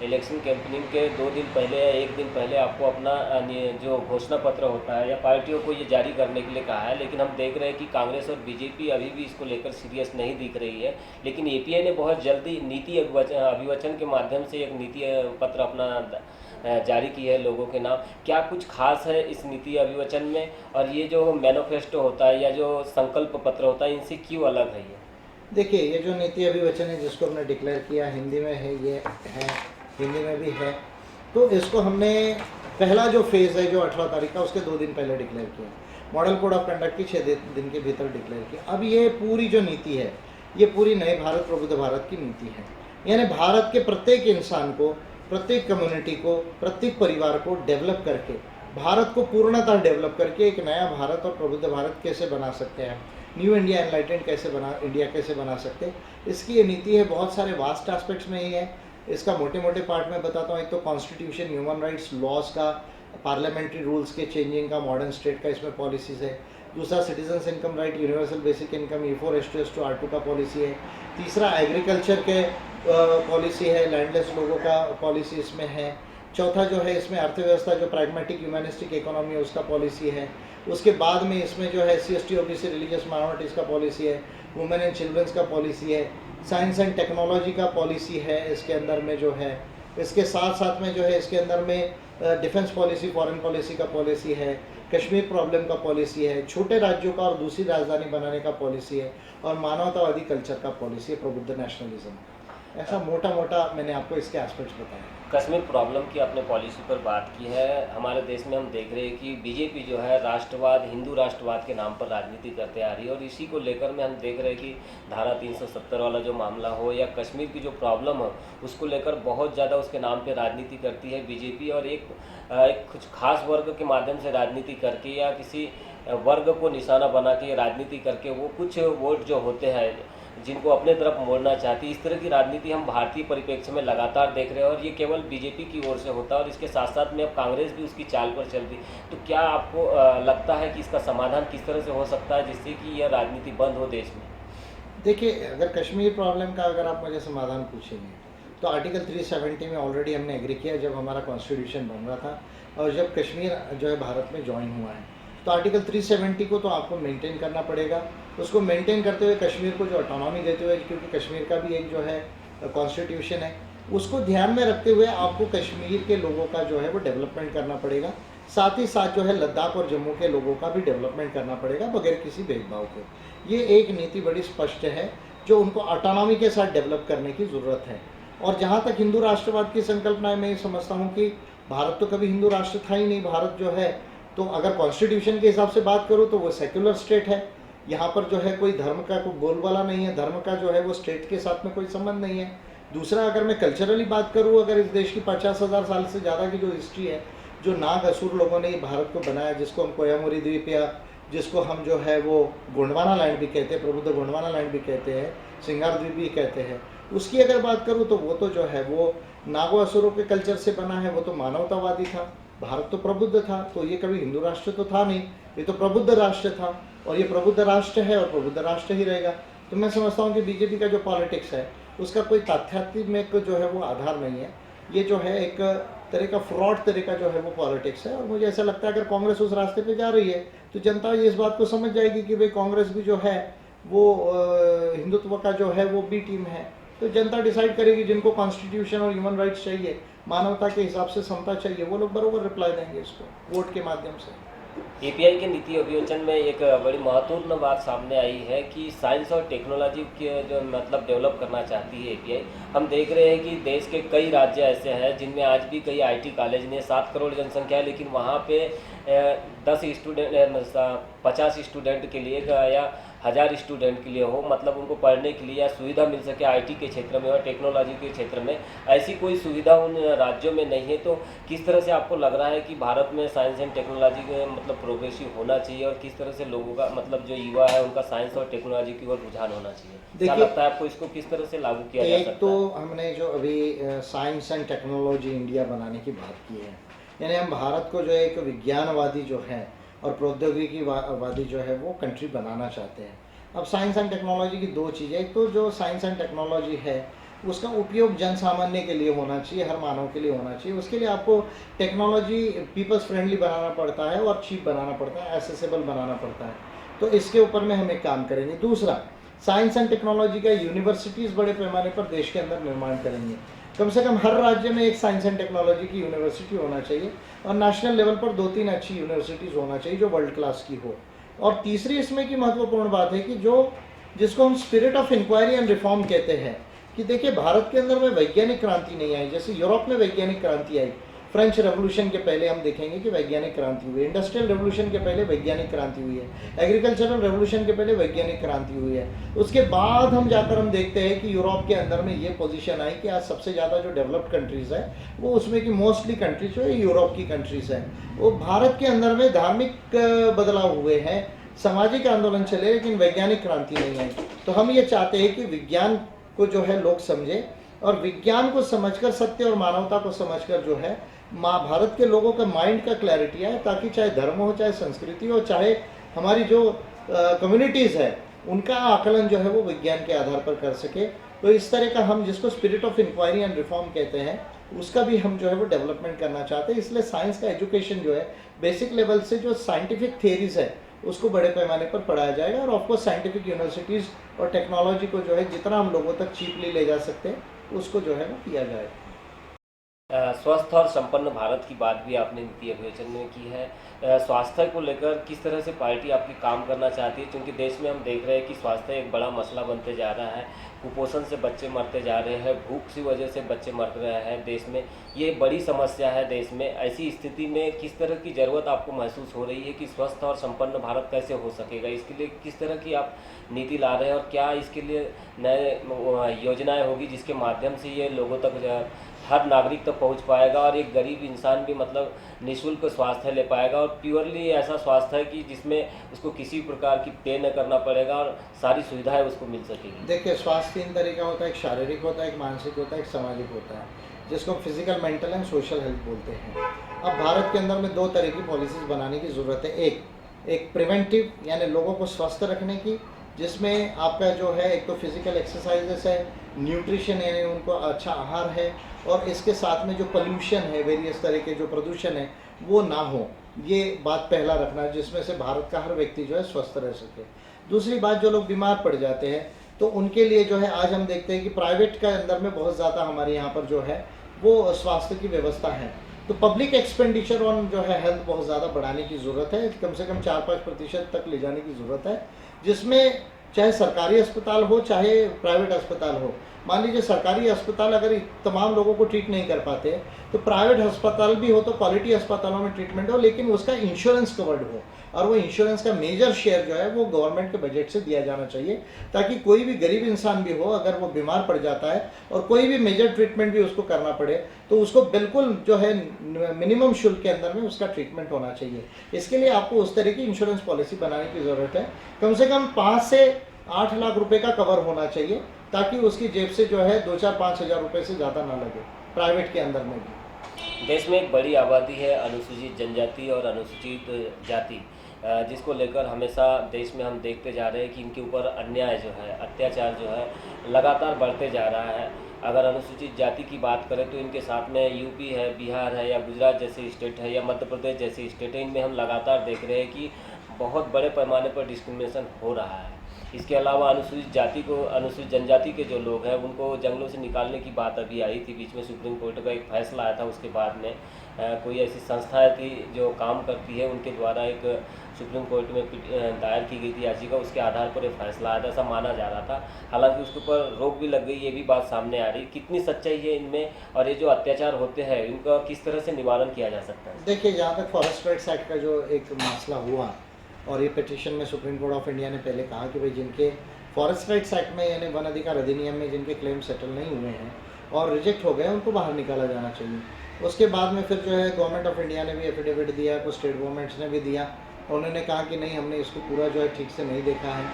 इलेक्शन कैंपेनिंग के 2 दिन पहले या 1 दिन पहले आपको अपना जो घोषणा पत्र होता है या पार्टियों को ये जारी करने के लिए कहा है। लेकिन हम देख रहे हैं कि कांग्रेस और BJP अभी भी इसको लेकर सीरियस नहीं दिख रही है। लेकिन API ने बहुत जल्दी नीति अभिवचन के माध्यम से एक नीति पत्र अपना जारी की है लोगों के नाम। क्या कुछ खास है इस नीति अभिवचन में, और ये जो मैनिफेस्टो होता है या जो संकल्प पत्र होता है, इनसे क्यों अलग है ये? देखिए, ये जो नीति अभिवचन है जिसको हमने डिक्लेयर किया, हिंदी में है, ये है, हिंदी में भी है। तो इसको हमने पहला जो फेज़ है जो 18 तारीख का, उसके 2 दिन पहले डिक्लेयर किया। मॉडल कोड ऑफ कंडक्ट की 6 दिन के भीतर डिक्लेयर किया। अब ये पूरी जो नीति है, ये पूरी नए भारत प्रबुद्ध भारत की नीति है। यानी भारत के प्रत्येक इंसान को, प्रत्येक कम्युनिटी को, प्रत्येक परिवार को डेवलप करके, भारत को पूर्णतः डेवलप करके एक नया भारत और प्रबुद्ध भारत कैसे बना सकते हैं, न्यू इंडिया एनलाइटेंड इंडिया कैसे बना सकते हैं, इसकी ये नीति है। बहुत सारे वास्ट एस्पेक्ट्स में ही है। इसका मोटे मोटे पार्ट में बताता हूँ। एक तो कॉन्स्टिट्यूशन, ह्यूमन राइट्स, लॉज का, पार्लियामेंट्री रूल्स के चेंजिंग का, मॉडर्न स्टेट का इसमें पॉलिसीज़ है। दूसरा citizens income right, universal basic income, E4 S2 R2 का पॉलिसी है। तीसरा एग्रीकल्चर के पॉलिसी है, लैंडलेस लोगों का पॉलिसी इसमें है। चौथा जो है इसमें अर्थव्यवस्था, जो प्रैग्मेटिक ह्यूमनिस्टिक इकोनॉमी है, उसका पॉलिसी है। उसके बाद में इसमें जो है SC ST OBC religious minorities का पॉलिसी है, वुमेन एंड चिल्ड्रंस का पॉलिसी है, साइंस एंड टेक्नोलॉजी का पॉलिसी है इसके अंदर में जो है। इसके साथ साथ में जो है इसके अंदर में डिफेंस पॉलिसी, फॉरेन पॉलिसी का पॉलिसी है, कश्मीर प्रॉब्लम का पॉलिसी है, छोटे राज्यों का और दूसरी राजधानी बनाने का पॉलिसी है, और मानवतावादी कल्चर का पॉलिसी है, प्रबुद्ध नेशनलिज्म। ऐसा मोटा मोटा मैंने आपको इसके एस्पेक्ट्स बताए। कश्मीर प्रॉब्लम की आपने पॉलिसी पर बात की है। हमारे देश में हम देख रहे हैं कि बीजेपी जो है राष्ट्रवाद, हिंदू राष्ट्रवाद के नाम पर राजनीति करते आ रही है, और इसी को लेकर में हम देख रहे हैं कि धारा 370 वाला जो मामला हो या कश्मीर की जो प्रॉब्लम हो, उसको लेकर बहुत ज़्यादा उसके नाम पर राजनीति करती है बीजेपी, और एक कुछ खास वर्ग के माध्यम से राजनीति करके या किसी वर्ग को निशाना बना के राजनीति करके वो कुछ वोट जो होते हैं जिनको अपने तरफ मोड़ना चाहती है, इस तरह की राजनीति हम भारतीय परिप्रेक्ष्य में लगातार देख रहे हैं, और ये केवल बीजेपी की ओर से होता है, और इसके साथ साथ में अब कांग्रेस भी उसकी चाल पर चल रही। तो क्या आपको लगता है कि इसका समाधान किस तरह से हो सकता है जिससे कि यह राजनीति बंद हो देश में? देखिए, अगर कश्मीर प्रॉब्लम का अगर आप मुझे समाधान पूछेंगे तो आर्टिकल 370 में ऑलरेडी हमने एग्री किया जब हमारा कॉन्स्टिट्यूशन बन रहा था, और जब कश्मीर जो है भारत में ज्वाइन हुआ है, तो आर्टिकल 370 को तो आपको मेंटेन करना पड़ेगा। उसको मेंटेन करते हुए कश्मीर को जो ऑटोनॉमी देते हुए, क्योंकि कश्मीर का भी एक जो है कॉन्स्टिट्यूशन है, उसको ध्यान में रखते हुए आपको कश्मीर के लोगों का जो है वो डेवलपमेंट करना पड़ेगा। साथ ही साथ जो है लद्दाख और जम्मू के लोगों का भी डेवलपमेंट करना पड़ेगा बगैर किसी भेदभाव के। ये एक नीति बड़ी स्पष्ट है जो उनको ऑटोनॉमी के साथ डेवलप करने की ज़रूरत है। और जहाँ तक हिंदू राष्ट्रवाद की संकल्पना है, मैं ये समझता हूँ कि भारत तो कभी हिंदू राष्ट्र था ही नहीं। भारत जो है, तो अगर कॉन्स्टिट्यूशन के हिसाब से बात करूँ तो वो सेक्युलर स्टेट है। यहाँ पर जो है कोई धर्म का कोई बोलबाला नहीं है, धर्म का जो है वो स्टेट के साथ में कोई संबंध नहीं है। दूसरा, अगर मैं कल्चरली बात करूँ, अगर इस देश की 50,000 साल से ज़्यादा की जो हिस्ट्री है, जो नाग असुर लोगों ने भारत को बनाया, जिसको हम कोयामुरी द्वीप या जिसको हम जो है वो गोंडवाना लैंड भी कहते हैं, प्रबुद्ध गोंडवाना लैंड भी कहते हैं, सिंगार द्वीप भी कहते हैं, उसकी अगर बात करूँ तो वो तो जो है वो नागो असुरों के कल्चर से बना है। वो तो मानवतावादी था। भारत तो प्रबुद्ध था, तो ये कभी हिंदू राष्ट्र तो था नहीं, ये तो प्रबुद्ध राष्ट्र था, और ये प्रबुद्ध राष्ट्र है और प्रबुद्ध राष्ट्र ही रहेगा। तो मैं समझता हूँ कि बीजेपी का जो पॉलिटिक्स है उसका कोई तथ्यात्मक जो है वो आधार नहीं है। ये जो है एक तरह का फ्रॉड तरह का जो है वो पॉलिटिक्स है, और मुझे ऐसा लगता है अगर कांग्रेस उस रास्ते पे जा रही है तो जनता ये इस बात को समझ जाएगी कि भाई कांग्रेस भी जो है वो हिंदुत्व का जो है वो बी टीम है। तो जनता डिसाइड करेगी, जिनको कॉन्स्टिट्यूशन और ह्यूमन राइट्स चाहिए, मानवता के हिसाब से समता चाहिए, वो लोग बरोबर रिप्लाई देंगे इसको वोट के माध्यम से। एपीआई के नीति अभियोजन में एक बड़ी महत्वपूर्ण बात सामने आई है कि साइंस और टेक्नोलॉजी के जो मतलब डेवलप करना चाहती है एपीआई। हम देख रहे हैं कि देश के कई राज्य ऐसे हैं जिनमें आज भी कई आईटी कॉलेज ने 7 करोड़ जनसंख्या है, लेकिन वहाँ पे 50 स्टूडेंट के लिए या 1000 स्टूडेंट के लिए हो, मतलब उनको पढ़ने के लिए या सुविधा मिल सके आईटी के क्षेत्र में और टेक्नोलॉजी के क्षेत्र में, ऐसी कोई सुविधा उन राज्यों में नहीं है। तो किस तरह से आपको लग रहा है कि भारत में साइंस एंड टेक्नोलॉजी के मतलब प्रोग्रेसिव होना चाहिए, और किस तरह से लोगों का मतलब जो युवा है उनका साइंस और टेक्नोलॉजी की ओर रुझान होना चाहिए? क्या लगता है आपको, इसको किस तरह से लागू किया जा सकता है? एक तो हमने जो अभी साइंस एंड टेक्नोलॉजी इंडिया बनाने की बात की है, यानी हम भारत को जो एक विज्ञानवादी जो है और प्रौद्योगिकी वादी जो है वो कंट्री बनाना चाहते हैं। अब साइंस एंड टेक्नोलॉजी की 2 चीज़ें, एक तो जो साइंस एंड टेक्नोलॉजी है उसका उपयोग जन सामान्य के लिए होना चाहिए, हर मानव के लिए होना चाहिए। उसके लिए आपको टेक्नोलॉजी पीपल्स फ्रेंडली बनाना पड़ता है और चीप बनाना पड़ता है, एसेसेबल बनाना पड़ता है। तो इसके ऊपर में हम एक काम करेंगे। दूसरा, साइंस एंड टेक्नोलॉजी का यूनिवर्सिटीज़ बड़े पैमाने पर देश के अंदर निर्माण करेंगे। कम से कम हर राज्य में एक साइंस एंड टेक्नोलॉजी की यूनिवर्सिटी होना चाहिए, और नेशनल लेवल पर 2-3 अच्छी यूनिवर्सिटीज़ होना चाहिए जो वर्ल्ड क्लास की हो। और तीसरी इसमें की महत्वपूर्ण बात है कि जो जिसको हम spirit of inquiry and reform कहते हैं। कि देखिए, भारत के अंदर में वैज्ञानिक क्रांति नहीं आई, जैसे यूरोप में वैज्ञानिक क्रांति आई। फ्रेंच रेवोल्यूशन के पहले हम देखेंगे कि वैज्ञानिक क्रांति हुई, इंडस्ट्रियल रेवोल्यूशन के पहले वैज्ञानिक क्रांति हुई है, एग्रीकल्चरल रेवोल्यूशन के पहले वैज्ञानिक क्रांति हुई है। उसके बाद हम जाकर हम देखते हैं कि यूरोप के अंदर में ये पोजीशन आई कि आज सबसे ज़्यादा जो डेवलप्ड कंट्रीज़ है वो उसमें की मोस्टली कंट्रीज जो है यूरोप की कंट्रीज़ हैं। वो भारत के अंदर में धार्मिक बदलाव हुए हैं, सामाजिक आंदोलन चले, लेकिन वैज्ञानिक क्रांति नहीं आई। तो हम ये चाहते हैं कि विज्ञान को जो है लोग समझे, और विज्ञान को समझकर, सत्य और मानवता को समझकर जो है भारत के लोगों का माइंड का क्लैरिटी आए, ताकि चाहे धर्म हो, चाहे संस्कृति हो, चाहे हमारी जो कम्युनिटीज़ है, उनका आकलन जो है वो विज्ञान के आधार पर कर सके। तो इस तरह का हम जिसको spirit of inquiry and reform कहते हैं, उसका भी हम जो है वो डेवलपमेंट करना चाहते हैं। इसलिए साइंस का एजुकेशन जो है बेसिक लेवल से जो साइंटिफिक थियरीज है उसको बड़े पैमाने पर पढ़ाया जाएगा, और ऑफकोर्स साइंटिफिक यूनिवर्सिटीज़ और टेक्नोलॉजी को जो है जितना हम लोगों तक चीपली ले जा सकते हैं उसको जो है वो किया जाएगा। स्वस्थ और संपन्न भारत की बात भी आपने नीति अधिवेशन में की है। स्वास्थ्य को लेकर किस तरह से पार्टी आपकी काम करना चाहती है, क्योंकि देश में हम देख रहे हैं कि स्वास्थ्य एक बड़ा मसला बनते जा रहा है। कुपोषण से बच्चे मरते जा रहे हैं, भूख की वजह से बच्चे मर रहे हैं देश में, ये बड़ी समस्या है देश में। ऐसी स्थिति में किस तरह की ज़रूरत आपको महसूस हो रही है कि स्वस्थ और संपन्न भारत कैसे हो सकेगा, इसके लिए किस तरह की आप नीति ला रहे हैं, और क्या इसके लिए नए योजनाएँ होगी जिसके माध्यम से ये लोगों तक, हर नागरिक तक पहुंच पाएगा, और एक गरीब इंसान भी मतलब निःशुल्क स्वास्थ्य ले पाएगा, और प्योरली ऐसा स्वास्थ्य है कि जिसमें उसको किसी प्रकार की पे न करना पड़ेगा और सारी सुविधाएं उसको मिल सकेगी। देखिए, स्वास्थ्य 3 तरह का होता है, एक शारीरिक होता है, एक मानसिक होता है, एक सामाजिक होता है, जिसको physical, mental and social health बोलते हैं। अब भारत के अंदर में 2 तरह की पॉलिसीज़ बनाने की ज़रूरत है। एक प्रिवेंटिव, यानी लोगों को स्वस्थ रखने की, जिसमें आपका जो है एक तो फिजिकल एक्सरसाइजेस है, न्यूट्रिशन यानी उनको अच्छा आहार है, और इसके साथ में जो पोल्यूशन है, वेरियस तरह के जो प्रदूषण है वो ना हो, ये बात पहला रखना है, जिसमें से भारत का हर व्यक्ति जो है स्वस्थ रह सके। दूसरी बात, जो लोग बीमार पड़ जाते हैं तो उनके लिए जो है आज हम देखते हैं कि प्राइवेट के अंदर में बहुत ज़्यादा हमारे यहाँ पर जो है वो स्वास्थ्य की व्यवस्था है। तो पब्लिक एक्सपेंडिचर ऑन जो है हेल्थ बहुत ज़्यादा बढ़ाने की ज़रूरत है, कम से कम 4-5% तक ले जाने की ज़रूरत है, जिसमें चाहे सरकारी अस्पताल हो चाहे प्राइवेट अस्पताल हो। मान लीजिए सरकारी अस्पताल अगर तमाम लोगों को ट्रीट नहीं कर पाते, तो प्राइवेट अस्पताल भी हो तो क्वालिटी अस्पतालों में ट्रीटमेंट हो, लेकिन उसका इंश्योरेंस कवर्ड हो, और वो इंश्योरेंस का मेजर शेयर जो है वो गवर्नमेंट के बजट से दिया जाना चाहिए, ताकि कोई भी गरीब इंसान भी हो, अगर वो बीमार पड़ जाता है और कोई भी मेजर ट्रीटमेंट भी उसको करना पड़े, तो उसको बिल्कुल जो है मिनिमम शुल्क के अंदर में उसका ट्रीटमेंट होना चाहिए। इसके लिए आपको उस तरह की इंश्योरेंस पॉलिसी बनाने की ज़रूरत है। कम से कम 5 से 8 लाख रुपए का कवर होना चाहिए, ताकि उसकी जेब से जो है 2-4-5 हज़ार रुपये से ज़्यादा ना लगे, प्राइवेट के अंदर में भी। देश में एक बड़ी आबादी है अनुसूचित जनजाति और अनुसूचित जाति, जिसको लेकर हमेशा देश में हम देखते जा रहे हैं कि इनके ऊपर अन्याय जो है, अत्याचार जो है लगातार बढ़ते जा रहा है। अगर अनुसूचित जाति की बात करें तो इनके साथ में यूपी है, बिहार है, या गुजरात जैसे स्टेट है, या मध्य प्रदेश जैसे स्टेट है, इनमें हम लगातार देख रहे हैं कि बहुत बड़े पैमाने पर डिस्क्रिमिनेशन हो रहा है। इसके अलावा अनुसूचित जनजाति के जो लोग हैं उनको जंगलों से निकालने की बात अभी आई थी, बीच में सुप्रीम कोर्ट का एक फैसला आया था। उसके बाद में कोई ऐसी संस्थाएं थी जो काम करती है, उनके द्वारा एक सुप्रीम कोर्ट में दायर की गई थी याचिका, उसके आधार पर एक फैसला आया था, ऐसा माना जा रहा था। हालांकि उसके ऊपर रोक भी लग गई, ये भी बात सामने आ रही। कितनी सच्चाई है इनमें, और ये जो अत्याचार होते हैं इनका किस तरह से निवारण किया जा सकता है? देखिए, जहाँ तक फॉरेस्ट राइट्स एक्ट का जो एक मसला हुआ, और ये पिटीशन में सुप्रीम कोर्ट ऑफ इंडिया ने पहले कहा कि भाई जिनके फॉरेस्ट राइट्स एक्ट में यानी वन अधिकार अधिनियम में जिनके क्लेम सेटल नहीं हुए हैं और रिजेक्ट हो गए, उनको बाहर निकाला जाना चाहिए। उसके बाद में फिर जो है गवर्नमेंट ऑफ इंडिया ने भी एफिडेविट दिया, कुछ स्टेट गवर्नमेंट्स ने भी दिया, उन्होंने कहा कि नहीं, हमने इसको पूरा जो है ठीक से नहीं देखा है,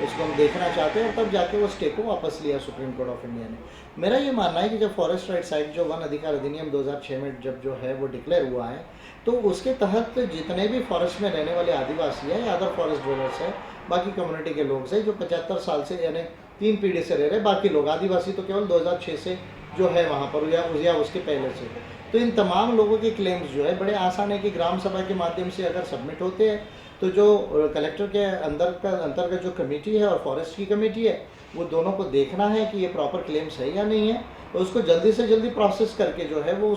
इसको हम देखना चाहते हैं, और तब जाके वो स्टे को वापस लिया सुप्रीम कोर्ट ऑफ इंडिया ने। मेरा ये मानना है कि जब फॉरेस्ट राइट्स एक्ट जो वन अधिकार अधिनियम 2006 में जब जो है वो डिक्लेयर हुआ है, तो उसके तहत जितने भी फॉरेस्ट में रहने वाले आदिवासी हैं या अदर फॉरेस्ट ड्वेलर्स हैं, बाकी कम्युनिटी के लोग से जो 75 साल से यानी 3 पीढ़ी से रह रहे, बाकी लोग आदिवासी तो केवल 2006 से जो है वहाँ पर या उसके पहले से, तो इन तमाम लोगों के क्लेम्स जो है बड़े आसान है कि ग्राम सभा के माध्यम से अगर सबमिट होते हैं, तो जो कलेक्टर के अंतर्गत जो कमेटी है और फॉरेस्ट की कमेटी है, वो दोनों को देखना है कि ये प्रॉपर क्लेम्स है या नहीं है, और उसको जल्दी से जल्दी प्रोसेस करके जो है वो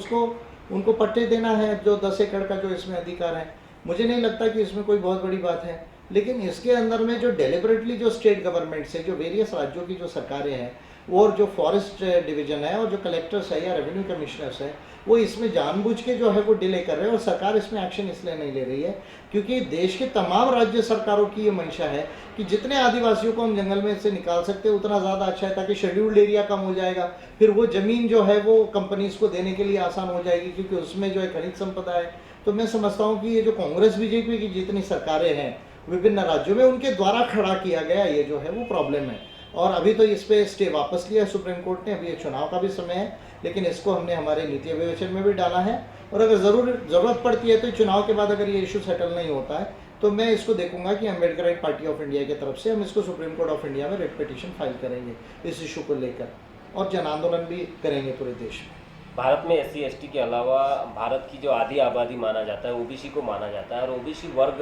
उनको पट्टे देना है, जो 10 एकड़ का जो इसमें अधिकार है। मुझे नहीं लगता कि इसमें कोई बहुत बड़ी बात है। लेकिन इसके अंदर में जो डेलिबरेटली जो स्टेट गवर्नमेंट से जो वेरियस राज्यों की जो सरकारें हैं और जो फॉरेस्ट डिवीजन है और जो कलेक्टर्स है या रेवेन्यू कमिश्नर्स है, वो इसमें जानबूझ के जो है वो डिले कर रहे हैं और सरकार इसमें एक्शन इसलिए नहीं ले रही है क्योंकि देश के तमाम राज्य सरकारों की ये मंशा है कि जितने आदिवासियों को हम जंगल में से निकाल सकते हैं उतना ज़्यादा अच्छा है, ताकि शेड्यूल्ड एरिया कम हो जाएगा, फिर वो ज़मीन जो है वो कंपनीज को देने के लिए आसान हो जाएगी क्योंकि उसमें जो है खनिज संपदा है। तो मैं समझता हूँ कि ये जो कांग्रेस बीजेपी की जितनी सरकारें हैं विभिन्न राज्यों में, उनके द्वारा खड़ा किया गया ये जो है वो प्रॉब्लम है। और अभी तो इस पे स्टे वापस लिया है सुप्रीम कोर्ट ने, अभी ये चुनाव का भी समय है, लेकिन इसको हमने हमारे नीति विवेचन में भी डाला है और अगर ज़रूरत पड़ती है तो चुनाव के बाद अगर ये इशू सेटल नहीं होता है तो मैं इसको देखूंगा कि अम्बेडकराइट पार्टी ऑफ इंडिया की तरफ से हम इसको सुप्रीम कोर्ट ऑफ इंडिया में रिट पिटीशन फाइल करेंगे इस इशू को लेकर और जन आंदोलन भी करेंगे पूरे देश में। भारत में SC ST के अलावा भारत की जो आधी आबादी माना जाता है OBC को माना जाता है और OBC वर्ग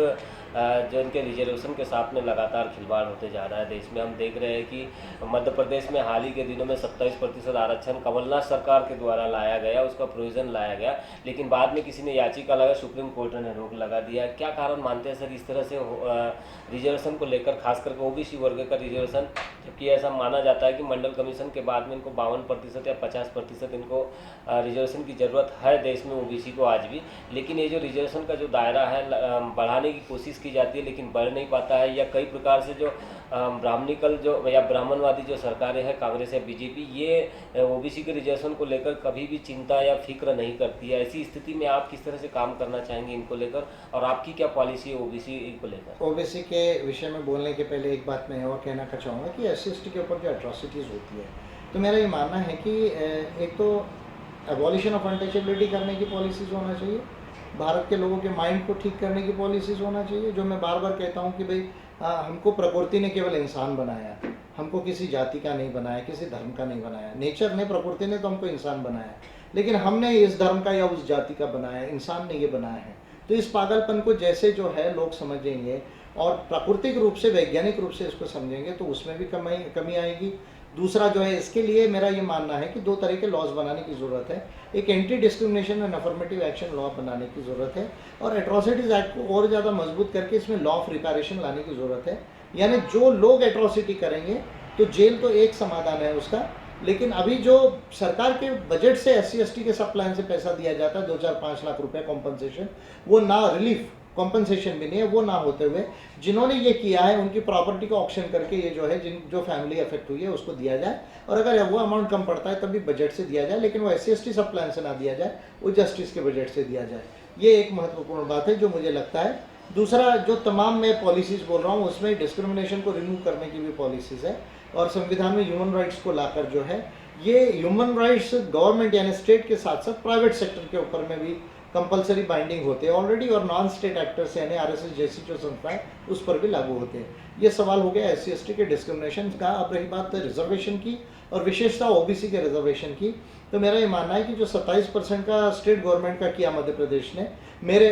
जो इनके रिजर्वेशन के साथ में लगातार खिलवाड़ होते जा रहा है देश में। हम देख रहे हैं कि मध्य प्रदेश में हाल ही के दिनों में 27% आरक्षण कमलनाथ सरकार के द्वारा लाया गया, उसका प्रोविजन लाया गया, लेकिन बाद में किसी ने याचिका लगाई, सुप्रीम कोर्ट ने रोक लगा दिया। क्या कारण मानते हैं सर इस तरह से रिजर्वेशन को लेकर, खास करके OBC वर्ग का रिजर्वेशन, जबकि ऐसा माना जाता है कि मंडल कमीशन के बाद में इनको 52% या 50% इनको रिजर्वेशन की ज़रूरत है देश में OBC को आज भी, लेकिन ये जो रिजर्वेशन का जो दायरा है बढ़ाने की कोशिश की जाती है लेकिन बढ़ नहीं पाता है, या कई प्रकार से जो ब्राह्मणिकल जो या ब्राह्मणवादी जो सरकारें हैं कांग्रेस या बीजेपी, ये OBC के रिजर्वेशन को लेकर कभी भी चिंता या फिक्र नहीं करती है। ऐसी स्थिति में आप किस तरह से काम करना चाहेंगे इनको लेकर और आपकी क्या पॉलिसी है OBC को लेकर? OBC के विषय में बोलने के पहले एक बात मैं और कहना चाहूँगा कि SC ST के ऊपर जो एट्रॉसिटीज़ होती है, तो मेरा ये मानना है कि एक तो एबॉलिशन ऑफ अनटचेबिलिटी करने की पॉलिसीज़ होना चाहिए, भारत के लोगों के माइंड को ठीक करने की पॉलिसीज़ होना चाहिए। जो मैं बार बार कहता हूँ कि भाई हमको प्रकृति ने केवल इंसान बनाया, हमको किसी जाति का नहीं बनाया, किसी धर्म का नहीं बनाया। नेचर ने, प्रकृति ने तो हमको इंसान बनाया, लेकिन हमने इस धर्म का या उस जाति का बनाया, इंसान ने ये बनाया है। तो इस पागलपन को जैसे जो है लोग समझेंगे और प्राकृतिक रूप से, वैज्ञानिक रूप से इसको समझेंगे तो उसमें भी कमी आएगी। दूसरा जो है, इसके लिए मेरा ये मानना है कि दो तरह के लॉज बनाने की ज़रूरत है। एक anti discrimination and affirmative action law बनाने की ज़रूरत है और एट्रॉसिटीज़ एक्ट को और ज़्यादा मजबूत करके इसमें लॉ ऑफ रिपेरेशन लाने की ज़रूरत है। यानी जो लोग एट्रॉसिटी करेंगे तो जेल तो एक समाधान है उसका, लेकिन अभी जो सरकार के बजट से SC ST के सब प्लान से पैसा दिया जाता है 2-4-5 लाख रुपए कॉम्पनसेशन, वो ना रिलीफ कॉम्पनसेशन भी नहीं है, वो ना होते हुए जिन्होंने ये किया है उनकी प्रॉपर्टी को ऑक्शन करके ये जो है जो फैमिली अफेक्ट हुई है उसको दिया जाए, और अगर वो अमाउंट कम पड़ता है तब भी बजट से दिया जाए, लेकिन वो SC ST सब प्लान से ना दिया जाए, वो जस्टिस के बजट से दिया जाए। ये एक महत्वपूर्ण बात है जो मुझे लगता है। दूसरा, जो तमाम मैं पॉलिसीज़ बोल रहा हूँ उसमें डिस्क्रिमिनेशन को रिमूव करने की भी पॉलिसीज़ है और संविधान में ह्यूमन राइट्स को लाकर जो है ये ह्यूमन राइट्स गवर्नमेंट यानी स्टेट के साथ साथ प्राइवेट सेक्टर के ऊपर में भी कंपलसरी बाइंडिंग होते हैं ऑलरेडी, और नॉन स्टेट एक्टर्स यानी RSS जैसी जो संस्थाएं उस पर भी लागू होते हैं। ये सवाल हो गया SC ST के डिस्क्रिमिनेशन का। अब रही बात रिजर्वेशन की और विशेषता OBC के रिजर्वेशन की, तो मेरा ये मानना है कि जो 27% का स्टेट गवर्नमेंट का किया मध्य प्रदेश ने, मेरे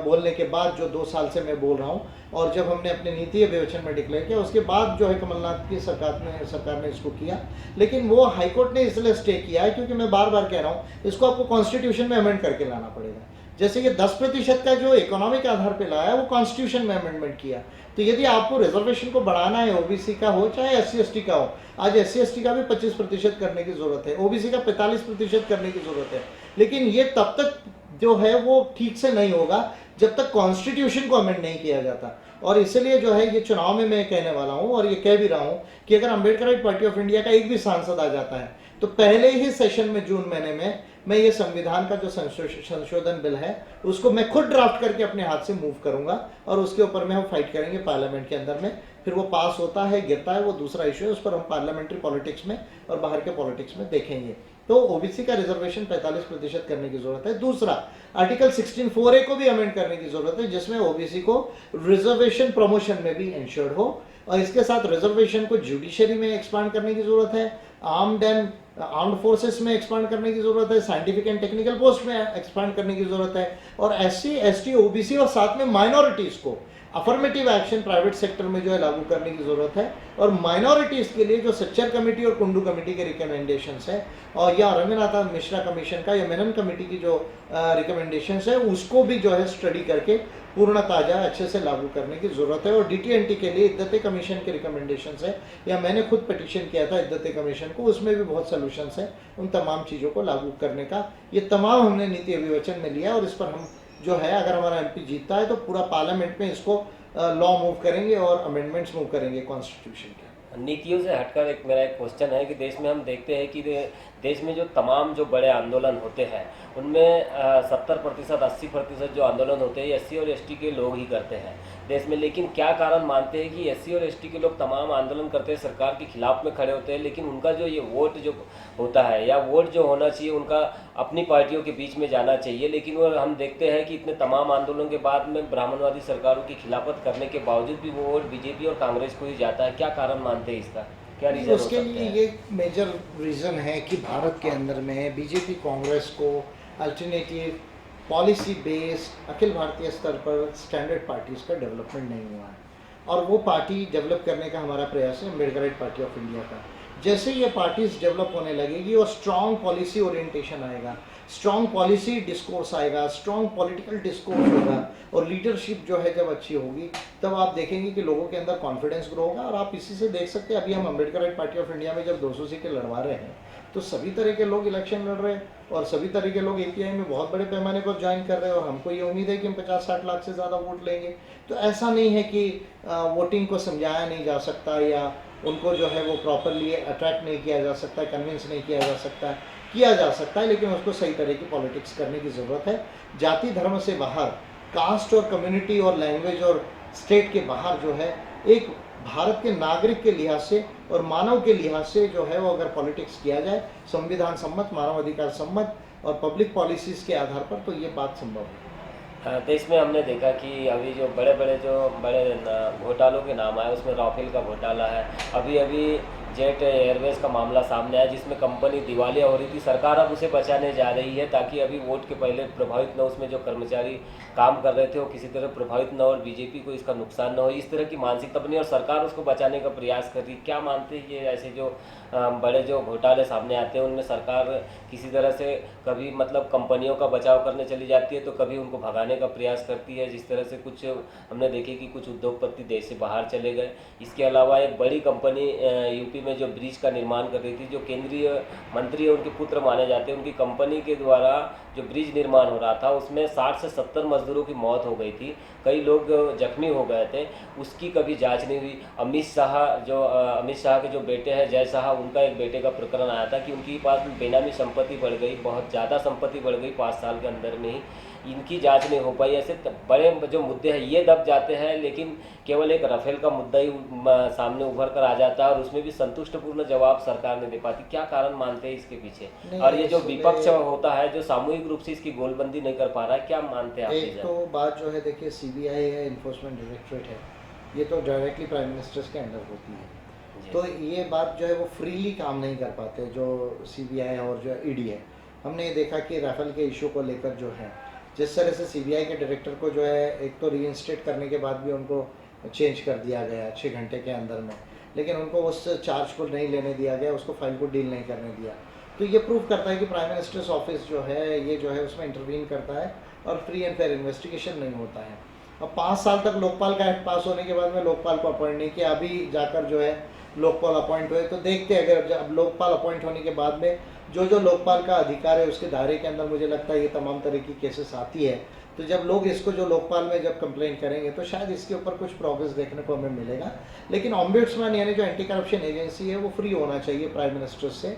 बोलने के बाद जो 2 साल से मैं बोल रहा हूँ और जब हमने अपने नीति विवेचन में डिक्लेयर किया उसके बाद जो है कमलनाथ की सरकार ने इसको किया, लेकिन वो हाईकोर्ट ने इसलिए स्टे किया है क्योंकि मैं बार बार कह रहा हूँ इसको आपको कॉन्स्टिट्यूशन में अमेंड करके लाना पड़ेगा। जैसे कि 10% का जो इकोनॉमिक आधार पे लाया वो कॉन्स्टिट्यूशन में अमेंडमेंट किया, तो यदि आपको रिजर्वेशन को बढ़ाना है OBC का हो चाहे SC ST का हो, आज SC ST का भी 25% करने की जरूरत है, OBC का 45% करने की जरूरत है, लेकिन ये तब तक जो है वो ठीक से नहीं होगा जब तक कॉन्स्टिट्यूशन को अमेंड नहीं किया जाता। और इसलिए जो है ये चुनाव में मैं कहने वाला हूँ और ये कह भी रहा हूँ कि अगर अम्बेडकराइट पार्टी ऑफ इंडिया का एक भी सांसद आ जाता है तो पहले ही सेशन में जून महीने में मैं ये संविधान का जो संशोधन बिल है उसको मैं खुद ड्राफ्ट करके अपने हाथ से मूव करूंगा और उसके ऊपर में हम फाइट करेंगे पार्लियामेंट के अंदर में। फिर वो पास होता है गिरता है वो दूसरा इशू है, उस पर हम पार्लियामेंट्री पॉलिटिक्स में और बाहर के पॉलिटिक्स में देखेंगे। तो OBC का रिजर्वेशन 45% करने की जरूरत है। दूसरा, आर्टिकल 16(4)A को भी अमेंड करने की जरूरत है जिसमें OBC को रिजर्वेशन प्रमोशन में भी इंश्योर्ड हो, और इसके साथ रिजर्वेशन को जुडिशरी में एक्सपांड करने की जरूरत है, आर्म्ड फोर्सेस में एक्सपांड करने की जरूरत है, साइंटिफिक एंड टेक्निकल पोस्ट में एक्सपांड करने की जरूरत है, और SC ST OBC और साथ में माइनॉरिटीज को अफर्मेटिव एक्शन प्राइवेट सेक्टर में जो है लागू करने की ज़रूरत है, और माइनॉरिटीज़ के लिए जो सच्चर कमेटी और कुंडू कमेटी के रिकमेंडेशंस है, और या रंगनाथ मिश्रा कमीशन का या मेनन कमेटी की जो रिकमेंडेशंस है, उसको भी जो है स्टडी करके पूर्ण ताज़ा अच्छे से लागू करने की ज़रूरत है। और DTNT के लिए इद्दत कमीशन के रिकमेंडेशंस है, या मैंने खुद पिटिशन किया था इद्दत कमीशन को, उसमें भी बहुत सोल्यूशंस है उन तमाम चीज़ों को लागू करने का। ये तमाम हमने नीति अभिवचन में लिया, और इस पर हम जो है अगर हमारा MP जीतता है तो पूरा पार्लियामेंट में इसको लॉ मूव करेंगे और अमेंडमेंट्स मूव करेंगे कॉन्स्टिट्यूशन के। नीतियों से हटकर एक मेरा एक क्वेश्चन है कि देश में हम देखते हैं कि देश में जो तमाम जो बड़े आंदोलन होते हैं उनमें 70% 80% जो आंदोलन होते हैं SC और ST के लोग ही करते हैं देश में। लेकिन क्या कारण मानते हैं कि SC और ST के लोग तमाम आंदोलन करते हैं, सरकार के खिलाफ में खड़े होते हैं, लेकिन उनका जो ये वोट जो होता है या वोट जो होना चाहिए उनका अपनी पार्टियों के बीच में जाना चाहिए, लेकिन वो हम देखते हैं कि इतने तमाम आंदोलनों के बाद में ब्राह्मणवादी सरकारों की खिलाफत करने के बावजूद भी वो वोट BJP और कांग्रेस को ही जाता है। क्या कारण मानते हैं इसका, क्या रीज़न? उसके लिए ये मेजर रीज़न है कि भारत के अंदर में BJP कांग्रेस को alternative policy based Akhil Bharatiya स्तर पर स्टैंडर्ड पार्टीज़ का डेवलपमेंट नहीं हुआ है, और वो पार्टी डेवलप करने का हमारा प्रयास है अम्बेडकराइट पार्टी ऑफ इंडिया का। जैसे ये पार्टीज डेवलप होने लगेगी और स्ट्रॉन्ग पॉलिसी ओरिएंटेशन आएगा, स्ट्रॉन्ग पॉलिसी डिस्कोर्स आएगा, स्ट्रॉन्ग पॉलिटिकल डिस्कोर्स होगा, और लीडरशिप जो है जब अच्छी होगी तब आप देखेंगे कि लोगों के अंदर कॉन्फिडेंस ग्रो होगा। और आप इसी से देख सकते हैं, अभी हम अम्बेडकराइट पार्टी ऑफ इंडिया में जब 200 सीटें लड़वा रहे हैं तो सभी तरह के लोग इलेक्शन लड़ रहे हैं, और सभी तरह के लोग API में बहुत बड़े पैमाने पर ज्वाइन कर रहे हैं, और हमको ये उम्मीद है कि हम 50-60 लाख से ज़्यादा वोट लेंगे। तो ऐसा नहीं है कि वोटिंग को समझाया नहीं जा सकता या उनको जो है वो प्रॉपरली अट्रैक्ट नहीं किया जा सकता, कन्विंस नहीं किया जा सकता, किया जा सकता है, लेकिन उसको सही तरह की पॉलिटिक्स करने की ज़रूरत है। जाति धर्म से बाहर, कास्ट और कम्युनिटी और लैंग्वेज और स्टेट के बाहर जो है एक भारत के नागरिक के लिहाज से और मानव के लिहाज से जो है वो अगर पॉलिटिक्स किया जाए संविधान सम्मत, मानवाधिकार सम्मत और पब्लिक पॉलिसीज़ के आधार पर, तो ये बात संभव है। देश में हमने देखा कि अभी जो बड़े घोटालों के नाम आए उसमें राफेल का घोटाला है, अभी जेट एयरवेज का मामला सामने आया जिसमें कंपनी दिवालिया हो रही थी। सरकार अब उसे बचाने जा रही है ताकि अभी वोट के पहले प्रभावित न हो, उसमें जो कर्मचारी काम कर रहे थे वो किसी तरह प्रभावित न हो और BJP को इसका नुकसान न हो, इस तरह की मानसिकता बनी और सरकार उसको बचाने का प्रयास कर रही है। क्या मानते हैं ये ऐसे जो बड़े जो घोटाले सामने आते हैं उनमें सरकार किसी तरह से कभी मतलब कंपनियों का बचाव करने चली जाती है तो कभी उनको भगाने का प्रयास करती है, जिस तरह से कुछ हमने देखे कि कुछ उद्योगपति देश से बाहर चले गए। इसके अलावा एक बड़ी कंपनी UP में जो ब्रिज का निर्माण कर रही थी, जो केंद्रीय मंत्री और उनके पुत्र माने जाते हैं, उनकी कंपनी के द्वारा जो ब्रिज निर्माण हो रहा था उसमें 60 से 70 मजदूरों की मौत हो गई थी, कई लोग जख्मी हो गए थे, उसकी कभी जांच नहीं हुई। अमित शाह के जो बेटे हैं जय शाह, उनका एक बेटे का प्रकरण आया था कि उनके पास बेनामी संपत्ति बढ़ गई, बहुत ज़्यादा संपत्ति बढ़ गई 5 साल के अंदर में ही, इनकी जांच नहीं हो पाई। ऐसे बड़े जो मुद्दे हैं ये दब जाते हैं, लेकिन केवल एक राफेल का मुद्दा ही सामने उभर कर आ जाता है और उसमें भी संतुष्टपूर्ण जवाब सरकार नहीं दे पाती। क्या कारण मानते हैं इसके पीछे? और ये जो विपक्ष होता है जो सामूहिक रूप से इसकी गोलबंदी नहीं कर पा रहा है, क्या मानते हैं आप? एक तो बात जो है देखिए, CBI है, इन्फोर्समेंट डायरेक्टरेट है, ये तो डायरेक्टली प्राइम मिनिस्टर्स के अंडर होती है, तो ये बात जो है वो फ्रीली काम नहीं कर पाते जो CBI और जो ED है। हमने ये देखा कि राफेल के इशू को लेकर जो है जिस तरह से CBI के डायरेक्टर को जो है एक तो रीइंस्टेट करने के बाद भी उनको चेंज कर दिया गया 6 घंटे के अंदर में, लेकिन उनको उस चार्ज को नहीं लेने दिया गया, उसको फाइल को डील नहीं करने दिया। तो ये प्रूव करता है कि प्राइम मिनिस्टर्स ऑफिस जो है ये जो है उसमें इंटरवीन करता है और फ्री एंड फेयर इन्वेस्टिगेशन नहीं होता है। अब 5 साल तक लोकपाल का एक्ट पास होने के बाद में लोकपाल को अपॉइंट नहीं किया, अभी जाकर जो है लोकपाल अपॉइंट हुए, तो देखते हैं अगर जब लोकपाल अपॉइंट होने के बाद में जो लोकपाल का अधिकार है उसके दायरे के अंदर मुझे लगता है ये तमाम तरह की केसेस आती है, तो जब लोग इसको जो लोकपाल में जब कंप्लेन करेंगे तो शायद इसके ऊपर कुछ प्रोग्रेस देखने को हमें मिलेगा। लेकिन ऑम्बुड्समैन यानी जो एंटी करप्शन एजेंसी है वो फ्री होना चाहिए प्राइम मिनिस्टर से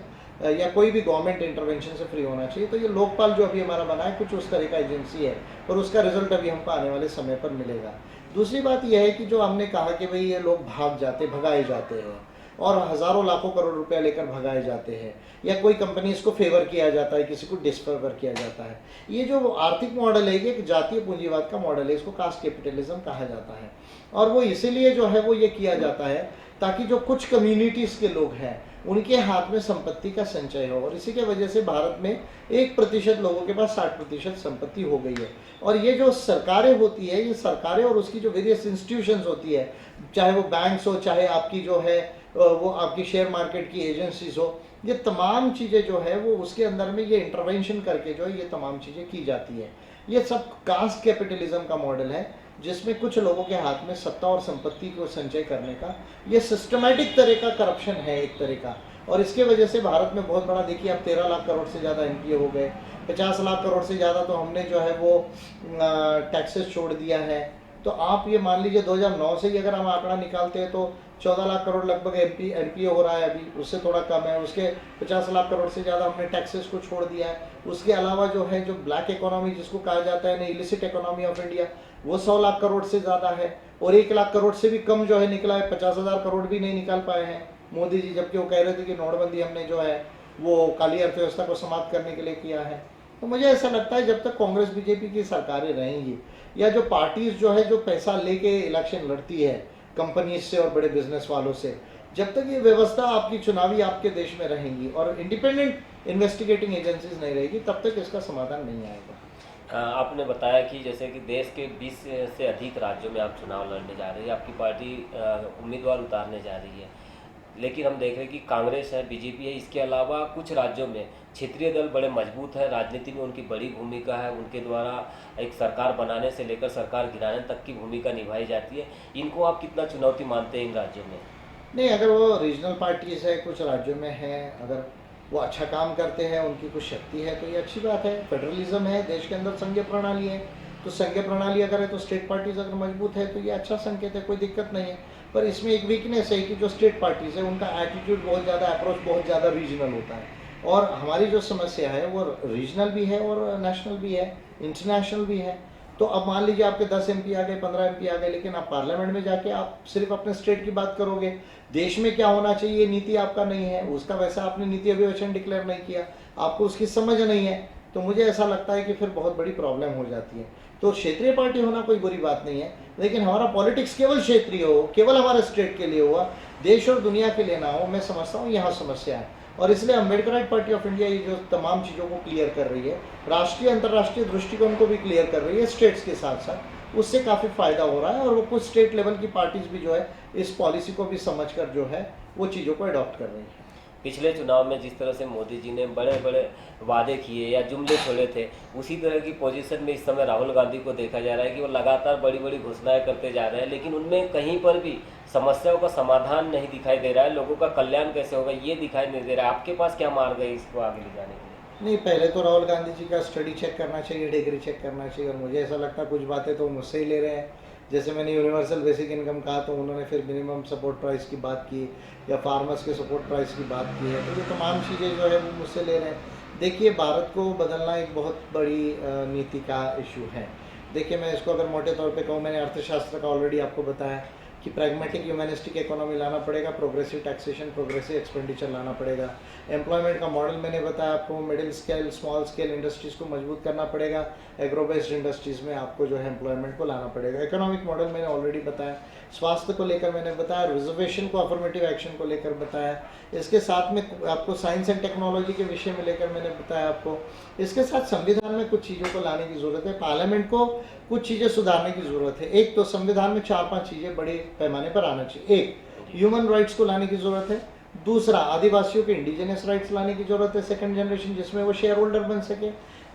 या कोई भी गवर्नमेंट इंटरवेंशन से फ्री होना चाहिए। तो ये लोकपाल जो अभी हमारा बना है कुछ उस तरह का एजेंसी है और उसका रिजल्ट अभी हमको आने वाले समय पर मिलेगा। दूसरी बात यह है कि जो हमने कहा कि भाई ये लोग भगाए जाते हैं और हज़ारों लाखों करोड़ रुपया लेकर भगाए जाते हैं, या कोई कंपनीज को फेवर किया जाता है, किसी को डिसफेवर किया जाता है। ये जो आर्थिक मॉडल है ये एक जातीय पूंजीवाद का मॉडल है, इसको कास्ट कैपिटलिज्म कहा जाता है। और वो इसीलिए जो है वो ये किया जाता है ताकि जो कुछ कम्युनिटीज़ के लोग हैं उनके हाथ में संपत्ति का संचय हो। और इसी के वजह से भारत में 1% लोगों के पास 60% संपत्ति हो गई है। और ये जो सरकारें होती है, ये सरकारें और उसकी जो वेरियस इंस्टीट्यूशंस होती है, चाहे वो बैंक्स हो, चाहे आपकी जो है वो आपकी शेयर मार्केट की एजेंसीज हो, ये तमाम चीज़ें जो है वो उसके अंदर में ये इंटरवेंशन करके जो है ये तमाम चीज़ें की जाती है। ये सब कास्ट कैपिटलिज्म का मॉडल है, जिसमें कुछ लोगों के हाथ में सत्ता और संपत्ति को संचय करने का ये सिस्टमैटिक तरह का करप्शन है एक तरह का। और इसके वजह से भारत में बहुत बड़ा, देखिए अब 13 लाख करोड़ से ज़्यादा एनपीए हो गए, 50 लाख करोड़ से ज़्यादा तो हमने जो है वो टैक्सेस छोड़ दिया है। तो आप ये मान लीजिए 2009 से ही अगर हम आंकड़ा निकालते हैं तो 14 लाख करोड़ लगभग एनपीए हो रहा है अभी, उससे थोड़ा कम है। उसके 50 लाख करोड़ से ज़्यादा हमने टैक्सेस को छोड़ दिया है। उसके अलावा जो है जो ब्लैक इकोनॉमी जिसको कहा जाता है ना, इलिसिट इकोनॉमी ऑफ इंडिया, वो 100 लाख करोड़ से ज़्यादा है। और 1 लाख करोड़ से भी कम जो है निकला है, 50,000 करोड़ भी नहीं निकाल पाए हैं मोदी जी, जबकि वो कह रहे थे कि नोटबंदी हमने जो है वो काली अर्थव्यवस्था को समाप्त करने के लिए किया है। तो मुझे ऐसा लगता है जब तक कांग्रेस बीजेपी की सरकारें रहेंगी, या जो पार्टीज जो है जो पैसा लेके इलेक्शन लड़ती है कंपनीज से और बड़े बिजनेस वालों से, जब तक ये व्यवस्था आपकी चुनावी आपके देश में रहेंगी और इंडिपेंडेंट इन्वेस्टिगेटिंग एजेंसीज नहीं रहेगी, तब तक इसका समाधान नहीं आएगा। आपने बताया कि जैसे कि देश के 20 से अधिक राज्यों में आप चुनाव लड़ने जा रही है, आपकी पार्टी उम्मीदवार उतारने जा रही है, लेकिन हम देख रहे हैं कि कांग्रेस है, बीजेपी है, इसके अलावा कुछ राज्यों में क्षेत्रीय दल बड़े मजबूत है, राजनीति में उनकी बड़ी भूमिका है, उनके द्वारा एक सरकार बनाने से लेकर सरकार गिराने तक की भूमिका निभाई जाती है। इनको आप कितना चुनौती मानते हैं इन राज्यों में? नहीं, अगर वो रीजनल पार्टीज है, कुछ राज्यों में है, अगर वो अच्छा काम करते हैं, उनकी कुछ शक्ति है, तो ये अच्छी बात है। फेडरलिज्म है, देश के अंदर संघीय प्रणाली है, तो संघीय प्रणाली अगर है तो स्टेट पार्टीज अगर मजबूत है तो ये अच्छा संकेत है, कोई दिक्कत नहीं है। पर इसमें एक वीकनेस है कि जो स्टेट पार्टीज है उनका एटीट्यूड बहुत ज़्यादा, अप्रोच बहुत ज़्यादा रीजनल होता है। और हमारी जो समस्या है वो रीजनल भी है और नेशनल भी है, इंटरनेशनल भी है। तो अब मान लीजिए आपके 10 एमपी आ गए, 15 एमपी आ गए, लेकिन आप पार्लियामेंट में जाके आप सिर्फ अपने स्टेट की बात करोगे, देश में क्या होना चाहिए ये नीति आपका नहीं है, उसका वैसा आपने नीति अधिवेशन डिक्लेयर नहीं किया, आपको उसकी समझ नहीं है, तो मुझे ऐसा लगता है कि फिर बहुत बड़ी प्रॉब्लम हो जाती है। तो क्षेत्रीय पार्टी होना कोई बुरी बात नहीं है, लेकिन हमारा पॉलिटिक्स केवल क्षेत्रीय हो, केवल हमारे स्टेट के लिए हुआ, देश और दुनिया के लिए ना हो, मैं समझता हूँ यहाँ समस्या है। और इसलिए अम्बेडकराइट पार्टी ऑफ इंडिया ये जो तमाम चीज़ों को क्लियर कर रही है, राष्ट्रीय अंतर्राष्ट्रीय दृष्टिकोण को भी क्लियर कर रही है स्टेट्स के साथ साथ, उससे काफ़ी फायदा हो रहा है। और वो कुछ स्टेट लेवल की पार्टीज भी जो है इस पॉलिसी को भी समझकर जो है वो चीज़ों को अडॉप्ट कर रही है। पिछले चुनाव में जिस तरह से मोदी जी ने बड़े बड़े वादे किए या जुमले छोड़े थे, उसी तरह की पोजीशन में इस समय राहुल गांधी को देखा जा रहा है कि वो लगातार बड़ी बड़ी घोषणाएं करते जा रहे हैं, लेकिन उनमें कहीं पर भी समस्याओं का समाधान नहीं दिखाई दे रहा है, लोगों का कल्याण कैसे होगा ये दिखाई नहीं दे रहा है। आपके पास क्या मार्ग है इसको आगे ले जाने के लिए? नहीं, पहले तो राहुल गांधी जी का स्टडी चेक करना चाहिए, डिग्री चेक करना चाहिए। और मुझे ऐसा लगता है कुछ बातें तो मुझसे ही ले रहे हैं। जैसे मैंने यूनिवर्सल बेसिक इनकम कहा तो उन्होंने फिर मिनिमम सपोर्ट प्राइस की बात की, या फार्मर्स के सपोर्ट प्राइस की बात की है, तो ये तमाम चीज़ें जो है वो मुझसे ले रहे हैं। देखिए, भारत को बदलना एक बहुत बड़ी नीति का इशू है। देखिए, मैं इसको अगर मोटे तौर पे कहूँ, मैंने अर्थशास्त्र का ऑलरेडी आपको बताया कि प्रैग्मेटिक ह्यूमनिस्टिक इकोनॉमी लाना पड़ेगा, प्रोग्रेसिव टैक्सेशन, प्रोग्रेसिव एक्सपेंडिचर लाना पड़ेगा। एम्प्लॉयमेंट का मॉडल मैंने बताया आपको, middle scale small scale industries को मजबूत करना पड़ेगा, एग्रो बेस्ड इंडस्ट्रीज़ में आपको जो है एम्प्लॉयमेंट को लाना पड़ेगा। इकोनॉमिक मॉडल मैंने ऑलरेडी बताया, स्वास्थ्य को लेकर मैंने बताया, रिजर्वेशन को अफर्मेटिव एक्शन को लेकर बताया, इसके साथ में आपको साइंस एंड टेक्नोलॉजी के विषय में लेकर मैंने बताया आपको। इसके साथ संविधान में कुछ चीज़ों को लाने की ज़रूरत है, पार्लियामेंट को कुछ चीज़ें सुधारने की ज़रूरत है। एक तो संविधान में 4-5 चीज़ें बड़े पैमाने पर आना चाहिए। एक, ह्यूमन राइट्स को लाने की ज़रूरत है। दूसरा, आदिवासियों के इंडिजिनस राइट्स लाने की ज़रूरत है, सेकंड जनरेशन, जिसमें वो शेयर होल्डर बन सके।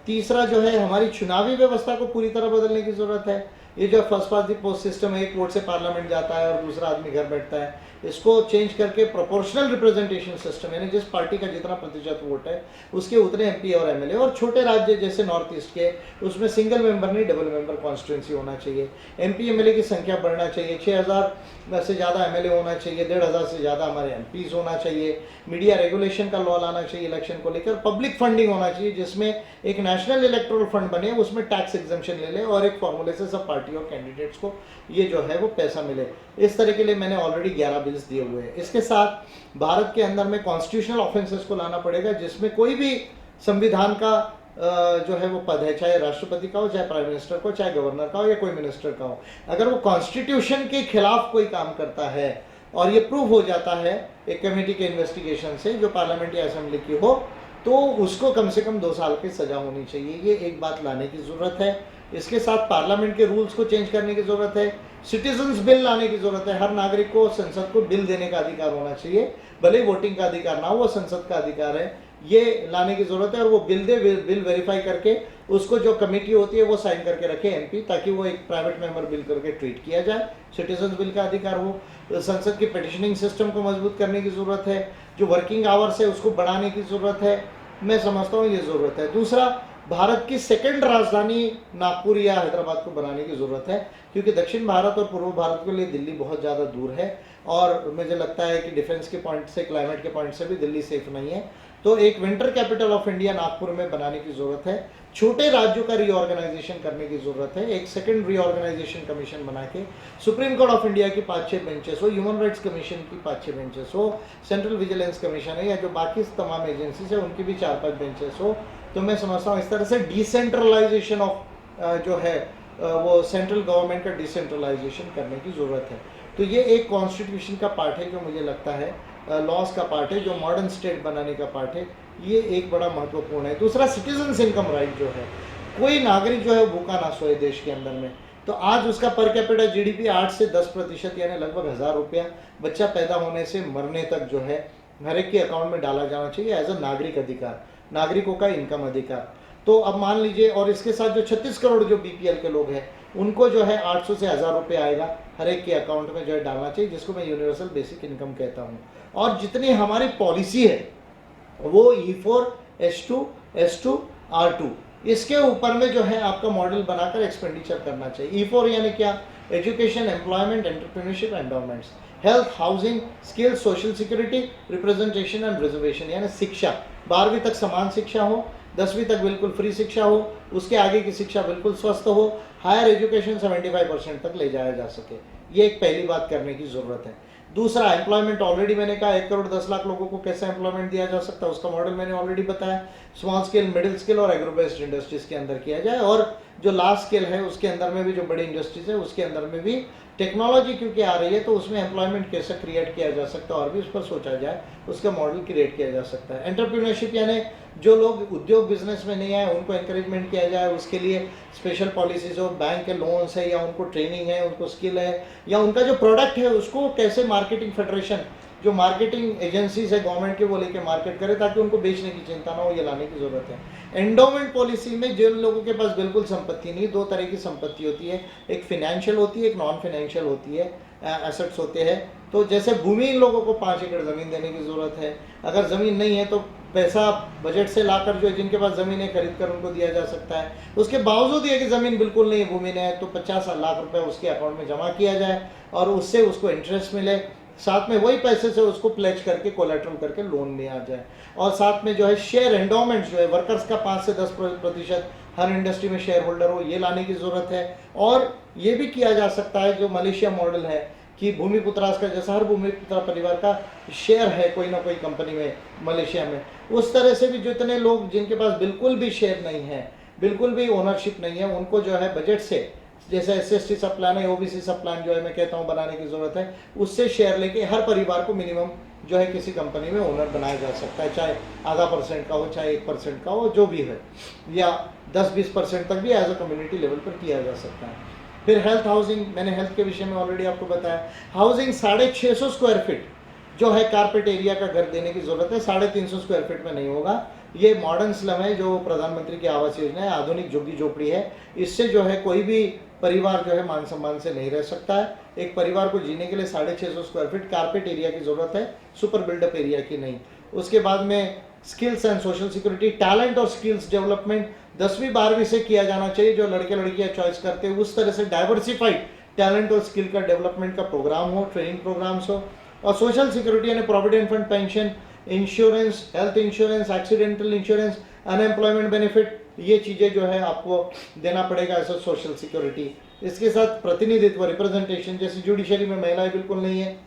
तीसरा जो है, हमारी चुनावी व्यवस्था को पूरी तरह बदलने की ज़रूरत है। ये जो first pass the post system है, एक वोट से पार्लियामेंट जाता है और दूसरा आदमी घर बैठता है, इसको चेंज करके प्रोपोर्शनल रिप्रेजेंटेशन सिस्टम, यानी जिस पार्टी का जितना प्रतिशत वोट है उसके उतने एमपी और एमएलए। और छोटे राज्य जैसे नॉर्थ ईस्ट के, उसमें सिंगल मेंबर नहीं डबल मेंबर कॉन्स्टिट्यूंसी होना चाहिए। एमपी एमएलए की संख्या बढ़ना चाहिए, 6000 से ज़्यादा एमएलए होना चाहिए, 1500 से ज़्यादा हमारे एमपीज होना चाहिए। मीडिया रेगुलेशन का लॉ लाना चाहिए इलेक्शन को लेकर। पब्लिक फंडिंग होना चाहिए, जिसमें एक नेशनल इलेक्टोरल फंड बने, उसमें टैक्स एग्जम्पशन ले ले और एक फॉर्मूले से सब पार्टी और कैंडिडेट्स को ये जो है वो पैसा मिले। इस तरह के लिए मैंने ऑलरेडी 11 बिल्स दिए हुए हैं। इसके साथ भारत के अंदर में कॉन्स्टिट्यूशनल ऑफेंसेस को लाना पड़ेगा, जिसमें कोई भी संविधान का जो है वो पद है, चाहे राष्ट्रपति का हो, चाहे प्राइम मिनिस्टर का हो, चाहे गवर्नर का हो, या कोई मिनिस्टर का हो, अगर वो कॉन्स्टिट्यूशन के खिलाफ कोई काम करता है और ये प्रूव हो जाता है एक कमेटी के इन्वेस्टिगेशन से जो पार्लियामेंट्री असेंबली की हो, तो उसको कम से कम 2 साल की सज़ा होनी चाहिए। ये एक बात लाने की ज़रूरत है। इसके साथ पार्लियामेंट के रूल्स को चेंज करने की ज़रूरत है। सिटीजन्स बिल लाने की ज़रूरत है। हर नागरिक को संसद को बिल देने का अधिकार होना चाहिए, भले ही वोटिंग का अधिकार ना हो, वो संसद का अधिकार है। ये लाने की ज़रूरत है और वो बिल वेरीफाई करके उसको जो कमेटी होती है वो साइन करके रखे एमपी, ताकि वो एक प्राइवेट मेंबर बिल करके ट्रीट किया जाए। सिटीजन्स बिल का अधिकार हो। संसद की पिटिशनिंग सिस्टम को मजबूत करने की ज़रूरत है। जो वर्किंग आवर्स है उसको बढ़ाने की ज़रूरत है। मैं समझता हूँ ये ज़रूरत है। दूसरा, भारत की सेकंड राजधानी नागपुर या हैदराबाद को बनाने की ज़रूरत है, क्योंकि दक्षिण भारत और पूर्व भारत के लिए दिल्ली बहुत ज़्यादा दूर है और मुझे लगता है कि डिफेंस के पॉइंट से, क्लाइमेट के पॉइंट से भी दिल्ली सेफ नहीं है। तो एक winter capital of India Nagpur में बनाने की ज़रूरत है। छोटे राज्यों का रीऑर्गेनाइजेशन करने की ज़रूरत है। एक सेकंड रीऑर्गेनाइजेशन कमीशन बना के सुप्रीम कोर्ट ऑफ इंडिया की 5-6 बेंचेस हो, ह्यूमन राइट्स कमीशन की 5-6 बेंचेस हो, सेंट्रल विजिलेंस कमीशन है या जो बाकी तमाम एजेंसीज है उनकी भी 4-5 बेंचेस हो। तो मैं समझता हूँ इस तरह से डिसेंट्रलाइजेशन ऑफ जो है वो सेंट्रल गवर्नमेंट का डिसेंट्रलाइजेशन करने की ज़रूरत है। तो ये एक कॉन्स्टिट्यूशन का पार्ट है जो मुझे लगता है लॉज का पार्ट है, जो मॉडर्न स्टेट बनाने का पार्ट है। ये एक बड़ा महत्वपूर्ण है। दूसरा, सिटीजन्स इनकम राइट जो है, कोई नागरिक जो है भूखा ना सोए देश के अंदर में। तो आज उसका पर कैपिटा जीडीपी 8 से 10% यानी लगभग 1000 रुपया बच्चा पैदा होने से मरने तक जो है हर एक के अकाउंट में डाला जाना चाहिए एज अ नागरिक अधिकार, नागरिकों का इनकम अधिकार। तो अब मान लीजिए, और इसके साथ जो 36 करोड़ जो बीपीएल के लोग हैं उनको जो है 800 से 1000 रुपये आएगा हर एक के अकाउंट में जो है डालना चाहिए, जिसको मैं यूनिवर्सल बेसिक इनकम कहता हूँ। और जितनी हमारी पॉलिसी है वो E4, S2, S2, R2 इसके ऊपर में जो है आपका मॉडल बनाकर एक्सपेंडिचर करना चाहिए। E4 यानी क्या? Education, employment, entrepreneurship, endowments, health, housing, skills, social security, representation and reservation, यानी शिक्षा। 12वीं तक समान शिक्षा हो, 10वीं तक बिल्कुल फ्री शिक्षा हो, उसके आगे की शिक्षा बिल्कुल स्वस्थ हो, हायर एजुकेशन 75% तक ले जाया जा सके। ये एक पहली बात करने की ज़रूरत है। दूसरा, एम्प्लॉयमेंट, ऑलरेडी मैंने कहा 1 करोड़ 10 लाख लोगों को कैसे एम्प्लॉयमेंट दिया जा सकता है, उसका मॉडल मैंने ऑलरेडी बताया। स्मॉल स्केल, मिडिल स्केल और एग्रो बेस्ड इंडस्ट्रीज के अंदर किया जाए, और जो लार्ज स्केल है उसके अंदर में भी जो बड़ी इंडस्ट्रीज है उसके अंदर में भी टेक्नोलॉजी क्योंकि आ रही है तो उसमें एम्प्लॉयमेंट कैसे क्रिएट किया जा सकता है और भी उस पर सोचा जाए, उसका मॉडल क्रिएट किया जा सकता है। एंटरप्रेन्योरशिप यानी जो लोग उद्योग बिजनेस में नहीं आए उनको एनकरेजमेंट किया जाए, उसके लिए स्पेशल पॉलिसीज हो, बैंक के लोन्स है या उनको ट्रेनिंग है, उनको स्किल है, या उनका जो प्रोडक्ट है उसको कैसे मार्केटिंग फेडरेशन, जो मार्केटिंग एजेंसीज है गवर्नमेंट के, वो लेके मार्केट करे ताकि उनको बेचने की चिंता ना हो, ये लाने की ज़रूरत है। एंडोमेंट पॉलिसी में जिन लोगों के पास बिल्कुल संपत्ति नहीं, 2 तरह की संपत्ति होती है, एक फिनेंशियल होती है, एक नॉन फिनेंशियल होती है, एसेट्स होते हैं। तो जैसे भूमि, इन लोगों को 5 एकड़ ज़मीन देने की ज़रूरत है। अगर ज़मीन नहीं है तो पैसा बजट से लाकर जो जिनके पास ज़मीन है खरीद कर उनको दिया जा सकता है। उसके बावजूद ये कि ज़मीन बिल्कुल नहीं है, भूमि नहीं है, तो 50 लाख रुपए उसके अकाउंट में जमा किया जाए और उससे उसको इंटरेस्ट मिले, साथ में वही पैसे से उसको प्लेज करके कोलेट्रल करके लोन लिया जाए, और साथ में जो है शेयर एंडोमेंट्स जो है वर्कर्स का 5 से 10% हर इंडस्ट्री में शेयर होल्डर हो, ये लाने की ज़रूरत है। और ये भी किया जा सकता है जो मलेशिया मॉडल है कि भूमिपुत्रास का जैसा हर भूमिपुत्रा परिवार का शेयर है कोई ना कोई कंपनी में मलेशिया में, उस तरह से भी जितने लोग जिनके पास बिल्कुल भी शेयर नहीं है, बिल्कुल भी ओनरशिप नहीं है, उनको जो है बजट से, जैसे SC सब प्लान है, OBC सब प्लान जो है मैं कहता हूँ बनाने की ज़रूरत है, उससे शेयर लेके हर परिवार को मिनिमम जो है किसी कंपनी में ओनर बनाया जा सकता है, चाहे आधा % का हो, चाहे 1% का हो, जो भी है, या 10-20% तक भी एज अ कम्युनिटी लेवल पर किया जा सकता है। फिर हेल्थ, हाउसिंग, मैंने हेल्थ के विषय में ऑलरेडी आपको बताया। हाउसिंग 650 स्क्वायर फीट जो है कारपेट एरिया का घर देने की ज़रूरत है, 350 स्क्वायर फीट में नहीं होगा। ये मॉडर्न स्लम है जो प्रधानमंत्री की आवास योजना है, आधुनिक झुग्गी झोपड़ी है, इससे जो है कोई भी परिवार जो है मान सम्मान से नहीं रह सकता है। एक परिवार को जीने के लिए 650 स्क्वायर फीट कारपेट एरिया की ज़रूरत है, सुपर बिल्डअप एरिया की नहीं। उसके बाद में skills and social security, talent और स्किल्स डेवलपमेंट 10वीं 12वीं से किया जाना चाहिए, जो लड़के लड़कियां चॉइस करते हैं, उस तरह से डाइवर्सिफाइड टैलेंट और स्किल का डेवलपमेंट का प्रोग्राम हो, ट्रेनिंग प्रोग्राम्स हो। और सोशल सिक्योरिटी यानी provident fund, pension, insurance, health insurance, accidental insurance, unemployment benefit, ये चीज़ें जो है आपको देना पड़ेगा ऐसा सोशल सिक्योरिटी। इसके साथ प्रतिनिधित्व, रिप्रेजेंटेशन, जैसे जुडिशरी में महिलाएं बिल्कुल नहीं है,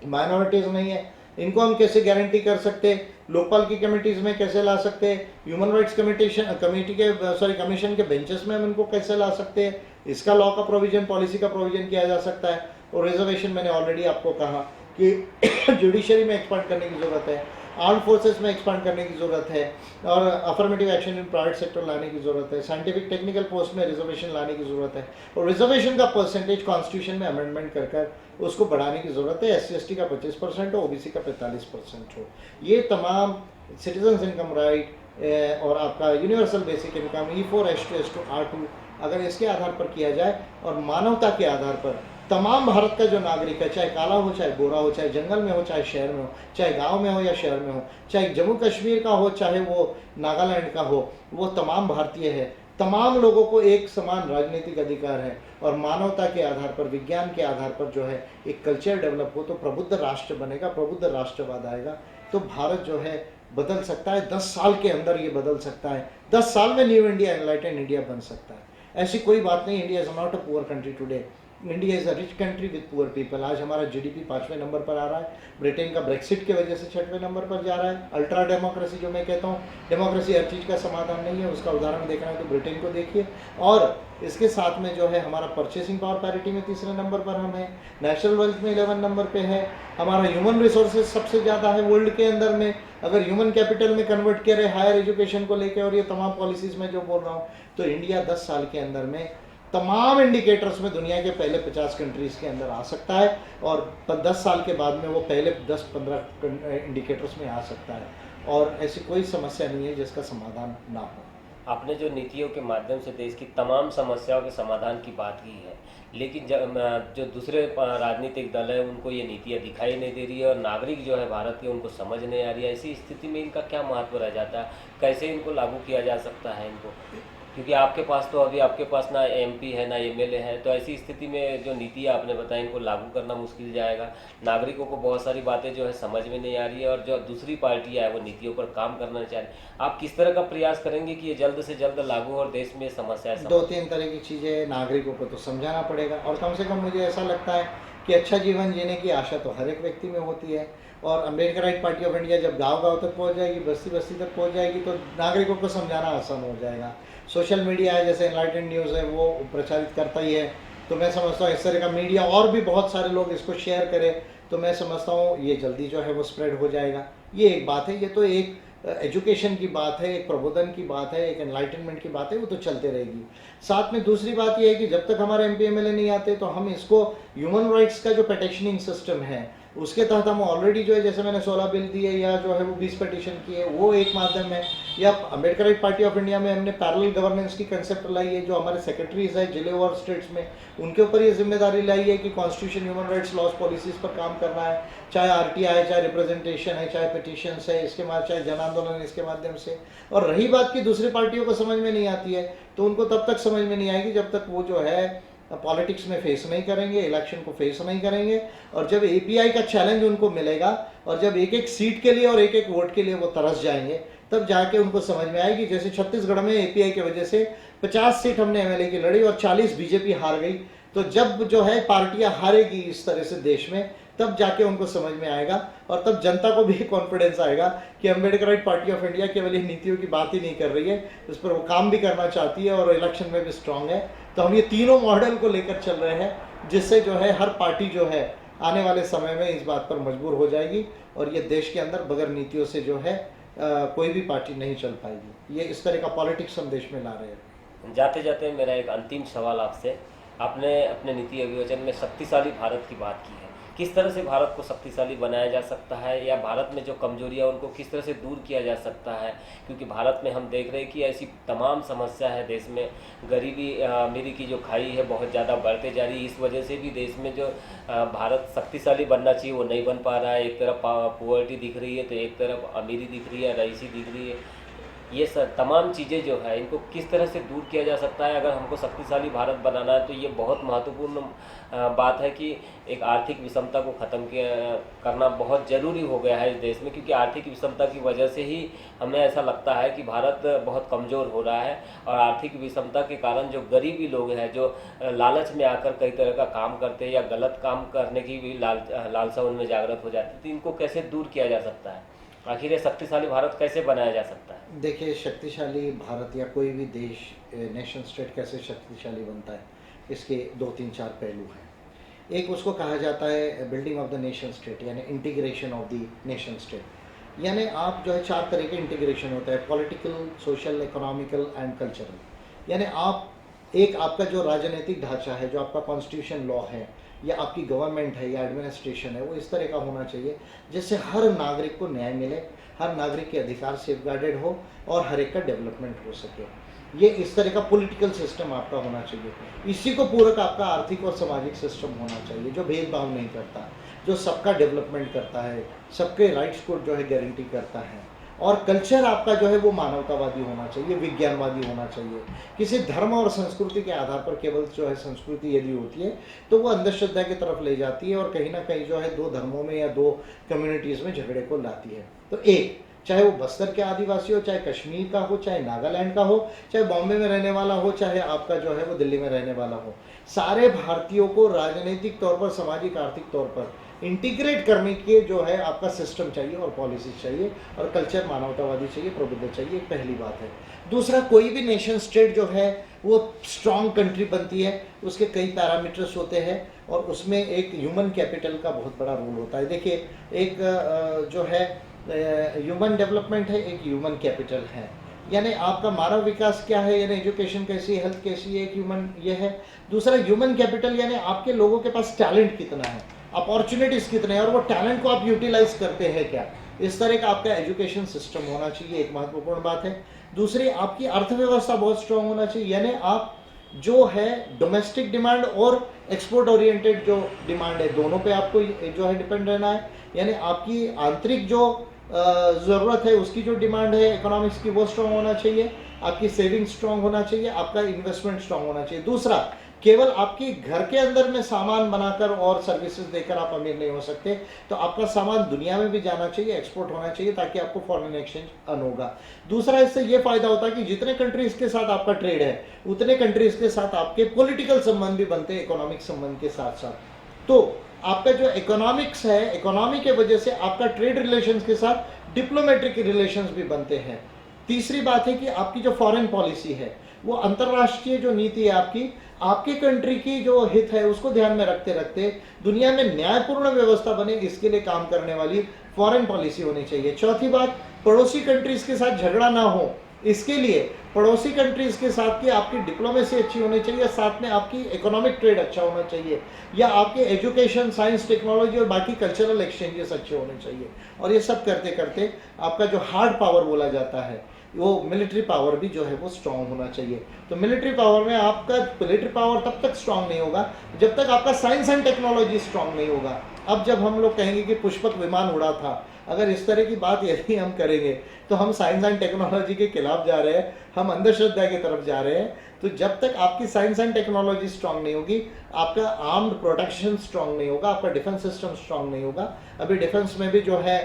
माइनॉरिटीज़ नहीं है, इनको हम कैसे गारंटी कर सकते हैं, लोकपाल की कमेटीज़ में कैसे ला सकते हैं, ह्यूमन राइट्स कमीशन के बेंचेस में हम इनको कैसे ला सकते हैं, इसका लॉ का प्रोविजन, पॉलिसी का प्रोविजन किया जा सकता है। और रिजर्वेशन मैंने ऑलरेडी आपको कहा कि जुडिशरी में एक्सपांड करने की ज़रूरत है, आर्म फोर्सेस में एक्सपांड करने की ज़रूरत है, और affirmative action in private sector लाने की ज़रूरत है, साइंटिफिक टेक्निकल पोस्ट में रिजर्वेशन लाने की ज़रूरत है, और रिजर्वेशन का परसेंटेज कॉन्स्टिट्यूशन में अमेंडमेंट कर उसको बढ़ाने की ज़रूरत है। SC/ST का 25% हो, OBC का 45% हो। ये तमाम सिटीजन्स इनकम राइट और आपका universal basic income E4, H2, S2, R2 अगर इसके आधार पर किया जाए और मानवता के आधार पर तमाम भारत का जो नागरिक है, चाहे काला हो, चाहे गोरा हो, चाहे जंगल में हो, चाहे शहर में हो, चाहे गांव में हो या शहर में हो, चाहे जम्मू कश्मीर का हो, चाहे वो नागालैंड का हो, वो तमाम भारतीय है। तमाम लोगों को एक समान राजनीतिक अधिकार है और मानवता के आधार पर, विज्ञान के आधार पर जो है एक कल्चर डेवलप हो तो प्रबुद्ध राष्ट्र बनेगा, प्रबुद्ध राष्ट्रवाद आएगा, तो भारत जो है बदल सकता है। 10 साल के अंदर ये बदल सकता है। 10 साल में न्यू इंडिया, एनलाइटेंड इंडिया बन सकता है। ऐसी कोई बात नहीं। India is not a poor country today. India is a rich country with poor people. आज हमारा GDP 5वें नंबर पर आ रहा है। ब्रिटेन का ब्रेक्सिट की वजह से 6वें नंबर पर जा रहा है। अल्ट्रा डेमोक्रेसी जो मैं कहता हूँ, डेमोक्रेसी हर चीज़ का समाधान नहीं है, उसका उदाहरण देखना है तो ब्रिटेन को देखिए। और इसके साथ में जो है हमारा परचेसिंग पावर पैरिटी में 3रे नंबर पर हम हैं, नेशनल वेल्थ में 11 नंबर पे है, हमारा ह्यूमन रिसोर्सेज सबसे ज़्यादा है वर्ल्ड के अंदर में। अगर ह्यूमन कैपिटल में कन्वर्ट किया रहे हायर एजुकेशन को लेकर और ये तमाम पॉलिसीज़ में जो बोल रहा हूँ, तो इंडिया 10 साल के अंदर में तमाम इंडिकेटर्स में दुनिया के पहले 50 कंट्रीज़ के अंदर आ सकता है और 10 साल के बाद में वो पहले 10-15 इंडिकेटर्स में आ सकता है। और ऐसी कोई समस्या नहीं है जिसका समाधान ना हो। आपने जो नीतियों के माध्यम से देश की तमाम समस्याओं के समाधान की बात की है, लेकिन जो दूसरे राजनीतिक दल है उनको ये नीतियाँ दिखाई नहीं दे रही है और नागरिक जो है भारत के उनको समझ नहीं आ रही है। ऐसी स्थिति में इनका क्या महत्व रह जाता है? कैसे इनको लागू किया जा सकता है इनको? क्योंकि आपके पास तो अभी आपके पास ना MP है ना MLA है, तो ऐसी स्थिति में जो नीतियाँ आपने बताई इनको लागू करना मुश्किल जाएगा। नागरिकों को बहुत सारी बातें जो है समझ में नहीं आ रही है और जो दूसरी पार्टियाँ है वो नीतियों पर काम करना चाह रही। आप किस तरह का प्रयास करेंगे कि ये जल्द से जल्द लागू और देश में समस्याएं 2-3 तरह की चीज़ें नागरिकों को तो समझाना पड़ेगा और कम से कम मुझे ऐसा लगता है कि अच्छा जीवन जीने की आशा तो हर एक व्यक्ति में होती है। और अम्बेडकराइट पार्टी ऑफ इंडिया जब गांव-गांव तक पहुंच जाएगी, बस्ती-बस्ती तक पहुंच जाएगी, तो नागरिकों को समझाना आसान हो जाएगा। सोशल मीडिया है, जैसे एनलाइटेंड न्यूज़ है, वो प्रचारित करता ही है, तो मैं समझता हूँ इस तरह का मीडिया और भी बहुत सारे लोग इसको शेयर करें तो मैं समझता हूँ ये जल्दी जो है वो स्प्रेड हो जाएगा। ये एक बात है। ये तो एक एजुकेशन की बात है, एक प्रबोधन की बात है, एक एनलाइटनमेंट की बात है, वो तो चलते रहेगी। साथ में दूसरी बात ये है कि जब तक हमारे MP MLA नहीं आते तो हम इसको ह्यूमन राइट्स का जो पेटिशनिंग सिस्टम है उसके तहत हम ऑलरेडी जो है, जैसे मैंने 16 बिल दिए या जो है वो 20 पिटीशन किए, वो एक माध्यम है। या अम्बेडकराइट पार्टी ऑफ इंडिया में हमने पैरेलल गवर्नेंस की कंसेप्ट लाई है, जो हमारे सेक्रेटरीज है जिले और स्टेट्स में, उनके ऊपर ये जिम्मेदारी लाई है कि constitution, human rights, laws, policies पर काम करना है, चाहे RTI है, चाहे रिप्रेजेंटेशन है, चाहे पिटीशंस है, इसके बाद चाहे जन आंदोलन इसके माध्यम से। और रही बात कि दूसरी पार्टियों को समझ में नहीं आती है, तो उनको तब तक समझ में नहीं आएगी जब तक वो जो है पॉलिटिक्स में फेस नहीं करेंगे, इलेक्शन को फेस नहीं करेंगे। और जब API का चैलेंज उनको मिलेगा और जब एक एक सीट के लिए और एक एक वोट के लिए वो तरस जाएंगे, तब जाके उनको समझ में आएगी। जैसे छत्तीसगढ़ में API की वजह से 50 सीट हमने MLA की लड़ी और 40 BJP हार गई। तो जब जो है पार्टियां हारेगी इस तरह से देश में, तब जाके उनको समझ में आएगा और तब जनता को भी कॉन्फिडेंस आएगा कि अम्बेडकराइट पार्टी ऑफ इंडिया केवल ये नीतियों की बात ही नहीं कर रही है, उस पर वो काम भी करना चाहती है और इलेक्शन में भी स्ट्रांग है। तो हम ये तीनों मॉडल को लेकर चल रहे हैं, जिससे जो है हर पार्टी जो है आने वाले समय में इस बात पर मजबूर हो जाएगी और ये देश के अंदर बगैर नीतियों से जो है कोई भी पार्टी नहीं चल पाएगी। ये इस तरह का पॉलिटिक्स हम देश में ला रहे हैं। जाते जाते मेरा एक अंतिम सवाल आपसे, आपने अपने नीति अभिवचन में शक्तिशाली भारत की बात की है। किस तरह से भारत को शक्तिशाली बनाया जा सकता है या भारत में जो कमजोरियां उनको किस तरह से दूर किया जा सकता है? क्योंकि भारत में हम देख रहे हैं कि ऐसी तमाम समस्या है देश में, गरीबी अमीरी की जो खाई है बहुत ज़्यादा बढ़ते जा रही है। इस वजह से भी देश में जो भारत शक्तिशाली बनना चाहिए वो नहीं बन पा रहा है। एक तरफ पॉवर्टी दिख रही है तो एक तरफ अमीरी दिख रही है, रईसी दिख रही है। ये तमाम चीज़ें जो है इनको किस तरह से दूर किया जा सकता है? अगर हमको शक्तिशाली भारत बनाना है तो ये बहुत महत्वपूर्ण बात है कि एक आर्थिक विषमता को ख़त्म करना बहुत ज़रूरी हो गया है इस देश में, क्योंकि आर्थिक विषमता की वजह से ही हमें ऐसा लगता है कि भारत बहुत कमज़ोर हो रहा है। और आर्थिक विषमता के कारण जो गरीबी लोग हैं, जो लालच में आकर कई तरह का काम करते हैं या गलत काम करने की भी लालसा उनमें जागृत हो जाती है, तो इनको कैसे दूर किया जा सकता है? आखिर ये शक्तिशाली भारत कैसे बनाया जा सकता है? देखिए, शक्तिशाली भारत या कोई भी देश, नेशन स्टेट कैसे शक्तिशाली बनता है, इसके 2-3-4 पहलू हैं। एक उसको कहा जाता है building of the nation state, यानी integration of the nation state. यानी आप जो है 4 तरह के इंटीग्रेशन होता है, political, social, economical and cultural. यानी आप एक आपका जो राजनीतिक ढांचा है, जो आपका कॉन्स्टिट्यूशन लॉ है या आपकी गवर्नमेंट है या एडमिनिस्ट्रेशन है, वो इस तरह का होना चाहिए जिससे हर नागरिक को न्याय मिले, हर नागरिक के अधिकार सेफगार्डेड हो और हर एक का डेवलपमेंट हो सके। ये इस तरह का पॉलिटिकल सिस्टम आपका होना चाहिए। इसी को पूरक आपका आर्थिक और सामाजिक सिस्टम होना चाहिए जो भेदभाव नहीं करता, जो सबका डेवलपमेंट करता है, सबके राइट्स को जो है गारंटी करता है। और कल्चर आपका जो है वो मानवतावादी होना चाहिए, विज्ञानवादी होना चाहिए। किसी धर्म और संस्कृति के आधार पर केवल जो है संस्कृति यदि होती है तो वो अंधश्रद्धा की तरफ ले जाती है और कहीं ना कहीं जो है 2 धर्मों में या 2 कम्युनिटीज़ में झगड़े को लाती है। तो एक, चाहे वो बस्तर के आदिवासी हो, चाहे कश्मीर का हो, चाहे नागालैंड का हो, चाहे बॉम्बे में रहने वाला हो, चाहे आपका जो है वो दिल्ली में रहने वाला हो, सारे भारतीयों को राजनीतिक तौर पर, सामाजिक आर्थिक तौर पर इंटीग्रेट करने के जो है आपका सिस्टम चाहिए और पॉलिसी चाहिए और कल्चर मानवतावादी चाहिए, प्रबुद्ध चाहिए, पहली बात है। दूसरा, कोई भी नेशन स्टेट जो है वो स्ट्रॉन्ग कंट्री बनती है, उसके कई पैरामीटर्स होते हैं और उसमें एक ह्यूमन कैपिटल का बहुत बड़ा रोल होता है। देखिए, एक जो है ह्यूमन डेवलपमेंट है, एक ह्यूमन कैपिटल है। यानी आपका मानव विकास क्या है, यानी एजुकेशन कैसी, हेल्थ कैसी है, एक ह्यूमन ये है। दूसरा, ह्यूमन कैपिटल यानी आपके लोगों के पास टैलेंट कितना है, अपॉर्चुनिटीज़ कितने हैं और वो टैलेंट को आप यूटिलाइज करते हैं क्या, इस तरह का आपका एजुकेशन सिस्टम होना चाहिए, एक महत्वपूर्ण बात है। दूसरी, आपकी अर्थव्यवस्था बहुत स्ट्रांग होना चाहिए, यानी आप जो है डोमेस्टिक डिमांड और एक्सपोर्ट ओरिएंटेड जो डिमांड है, दोनों पे आपको जो है डिपेंड रहना है। यानी आपकी आंतरिक जो ज़रूरत है, उसकी जो डिमांड है इकोनॉमिक्स की, वो स्ट्रांग होना चाहिए, आपकी सेविंग स्ट्रांग होना चाहिए, आपका इन्वेस्टमेंट स्ट्रांग होना चाहिए। दूसरा, केवल आपकी घर के अंदर में सामान बनाकर और सर्विसेज देकर आप अमीर नहीं हो सकते, तो आपका सामान दुनिया में भी जाना चाहिए, एक्सपोर्ट होना चाहिए, ताकि आपको फॉरेन एक्सचेंज अर्न होगा। दूसरा, इससे ये फायदा होता है कि जितने कंट्रीज के साथ आपका ट्रेड है, उतने कंट्रीज के साथ आपके पॉलिटिकल संबंध भी बनते हैं, इकोनॉमिक संबंध के साथ साथ। तो आपका जो इकोनॉमिक्स है, इकोनॉमी के वजह से आपका ट्रेड रिलेशंस के साथ डिप्लोमेटिक रिलेशंस भी बनते हैं। तीसरी बात है कि आपकी जो फॉरेन पॉलिसी है, वो अंतर्राष्ट्रीय जो नीति है आपकी कंट्री की जो हित है उसको ध्यान में रखते रखते दुनिया में न्यायपूर्ण व्यवस्था बने, इसके लिए काम करने वाली फॉरेन पॉलिसी होनी चाहिए। चौथी बात, पड़ोसी कंट्रीज के साथ झगड़ा ना हो, इसके लिए पड़ोसी कंट्रीज के साथ की आपकी डिप्लोमेसी अच्छी होनी चाहिए, साथ में आपकी इकोनॉमिक ट्रेड अच्छा होना चाहिए, या आपके एजुकेशन, साइंस, टेक्नोलॉजी और बाकी कल्चरल एक्सचेंजेस अच्छे होने चाहिए। और ये सब करते करते आपका जो हार्ड पावर बोला जाता है, वो मिलिट्री पावर भी जो है वो स्ट्रांग होना चाहिए। तो मिलिट्री पावर में आपका मिलिट्री पावर तब तक स्ट्रांग नहीं होगा जब तक आपका साइंस एंड टेक्नोलॉजी स्ट्रांग नहीं होगा। अब जब हम लोग कहेंगे कि पुष्पक विमान उड़ा था, अगर इस तरह की बात यदि हम करेंगे तो हम साइंस एंड टेक्नोलॉजी के खिलाफ जा रहे हैं, हम अंधश्रद्धा की तरफ जा रहे हैं। तो जब तक आपकी साइंस एंड टेक्नोलॉजी स्ट्रांग नहीं होगी, आपका आर्म्ड प्रोटेक्शन स्ट्रांग नहीं होगा, आपका डिफेंस सिस्टम स्ट्रांग नहीं होगा। अभी डिफेंस में भी जो है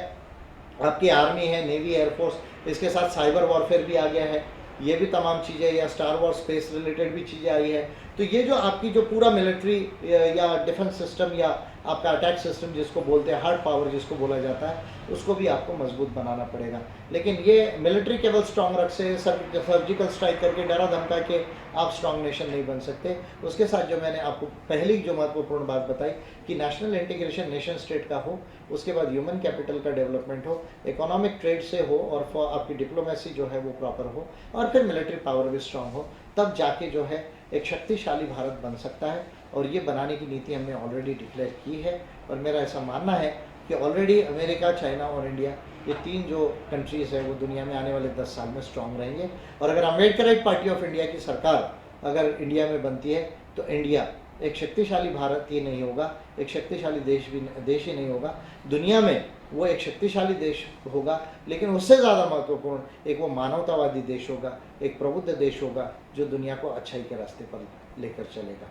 आपकी आर्मी है, नेवी, एयरफोर्स, इसके साथ साइबर वॉरफेयर भी आ गया है, ये भी तमाम चीज़ें, या स्टार वॉर स्पेस रिलेटेड भी चीज़ें आई है। तो ये जो आपकी जो पूरा मिलिट्री या डिफेंस सिस्टम या आपका अटैक सिस्टम जिसको बोलते हैं, हार्ड पावर जिसको बोला जाता है, उसको भी आपको मजबूत बनाना पड़ेगा। लेकिन ये मिलिट्री केवल स्ट्रॉन्ग रख से सर्जिकल स्ट्राइक करके, डरा धमका के आप स्ट्रॉन्ग नेशन नहीं बन सकते। उसके साथ जो मैंने आपको पहली जो महत्वपूर्ण बात बताई कि नेशनल इंटीग्रेशन नेशन स्टेट का हो, उसके बाद ह्यूमन कैपिटल का डेवलपमेंट हो, इकोनॉमिक ट्रेड से हो, और आपकी डिप्लोमेसी जो है वो प्रॉपर हो, और फिर मिलिट्री पावर भी स्ट्रांग हो, तब जाके जो है एक शक्तिशाली भारत बन सकता है। और ये बनाने की नीति हमने ऑलरेडी डिक्लेयर की है, और मेरा ऐसा मानना है कि ऑलरेडी अमेरिका, चाइना और इंडिया, ये 3 जो कंट्रीज़ है वो दुनिया में आने वाले 10 साल में स्ट्रांग रहेंगे। और अगर अम्बेडकराइट पार्टी ऑफ इंडिया की सरकार अगर इंडिया में बनती है तो इंडिया एक शक्तिशाली भारत ही नहीं होगा, एक शक्तिशाली देश ही नहीं होगा, दुनिया में वो एक शक्तिशाली देश होगा, लेकिन उससे ज़्यादा महत्वपूर्ण एक वो मानवतावादी देश होगा, एक प्रबुद्ध देश होगा जो दुनिया को अच्छाई के रास्ते पर लेकर चलेगा।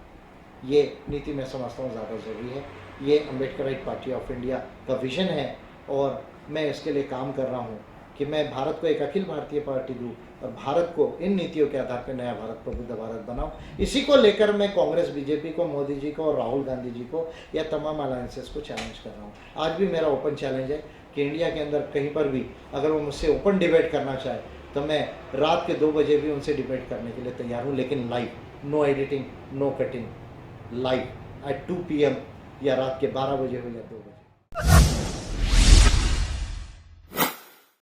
ये नीति मैं समझता हूँ ज़्यादा ज़रूरी है। ये अम्बेडकराइट पार्टी ऑफ इंडिया का विजन है, और मैं इसके लिए काम कर रहा हूँ कि मैं भारत को एक अखिल भारतीय पार्टी दूँ और भारत को इन नीतियों के आधार पर नया भारत, प्रबुद्ध भारत बनाऊँ। इसी को लेकर मैं कांग्रेस, बीजेपी को, मोदी जी को और राहुल गांधी जी को या तमाम अलायंसेस को चैलेंज कर रहा हूँ। आज भी मेरा ओपन चैलेंज है कि इंडिया के अंदर कहीं पर भी अगर वो मुझसे ओपन डिबेट करना चाहे तो मैं रात के 2 बजे भी उनसे डिबेट करने के लिए तैयार हूँ, लेकिन live, no editing, no cutting, live at 2 PM या रात के 12 बजे हो या 2 बजे।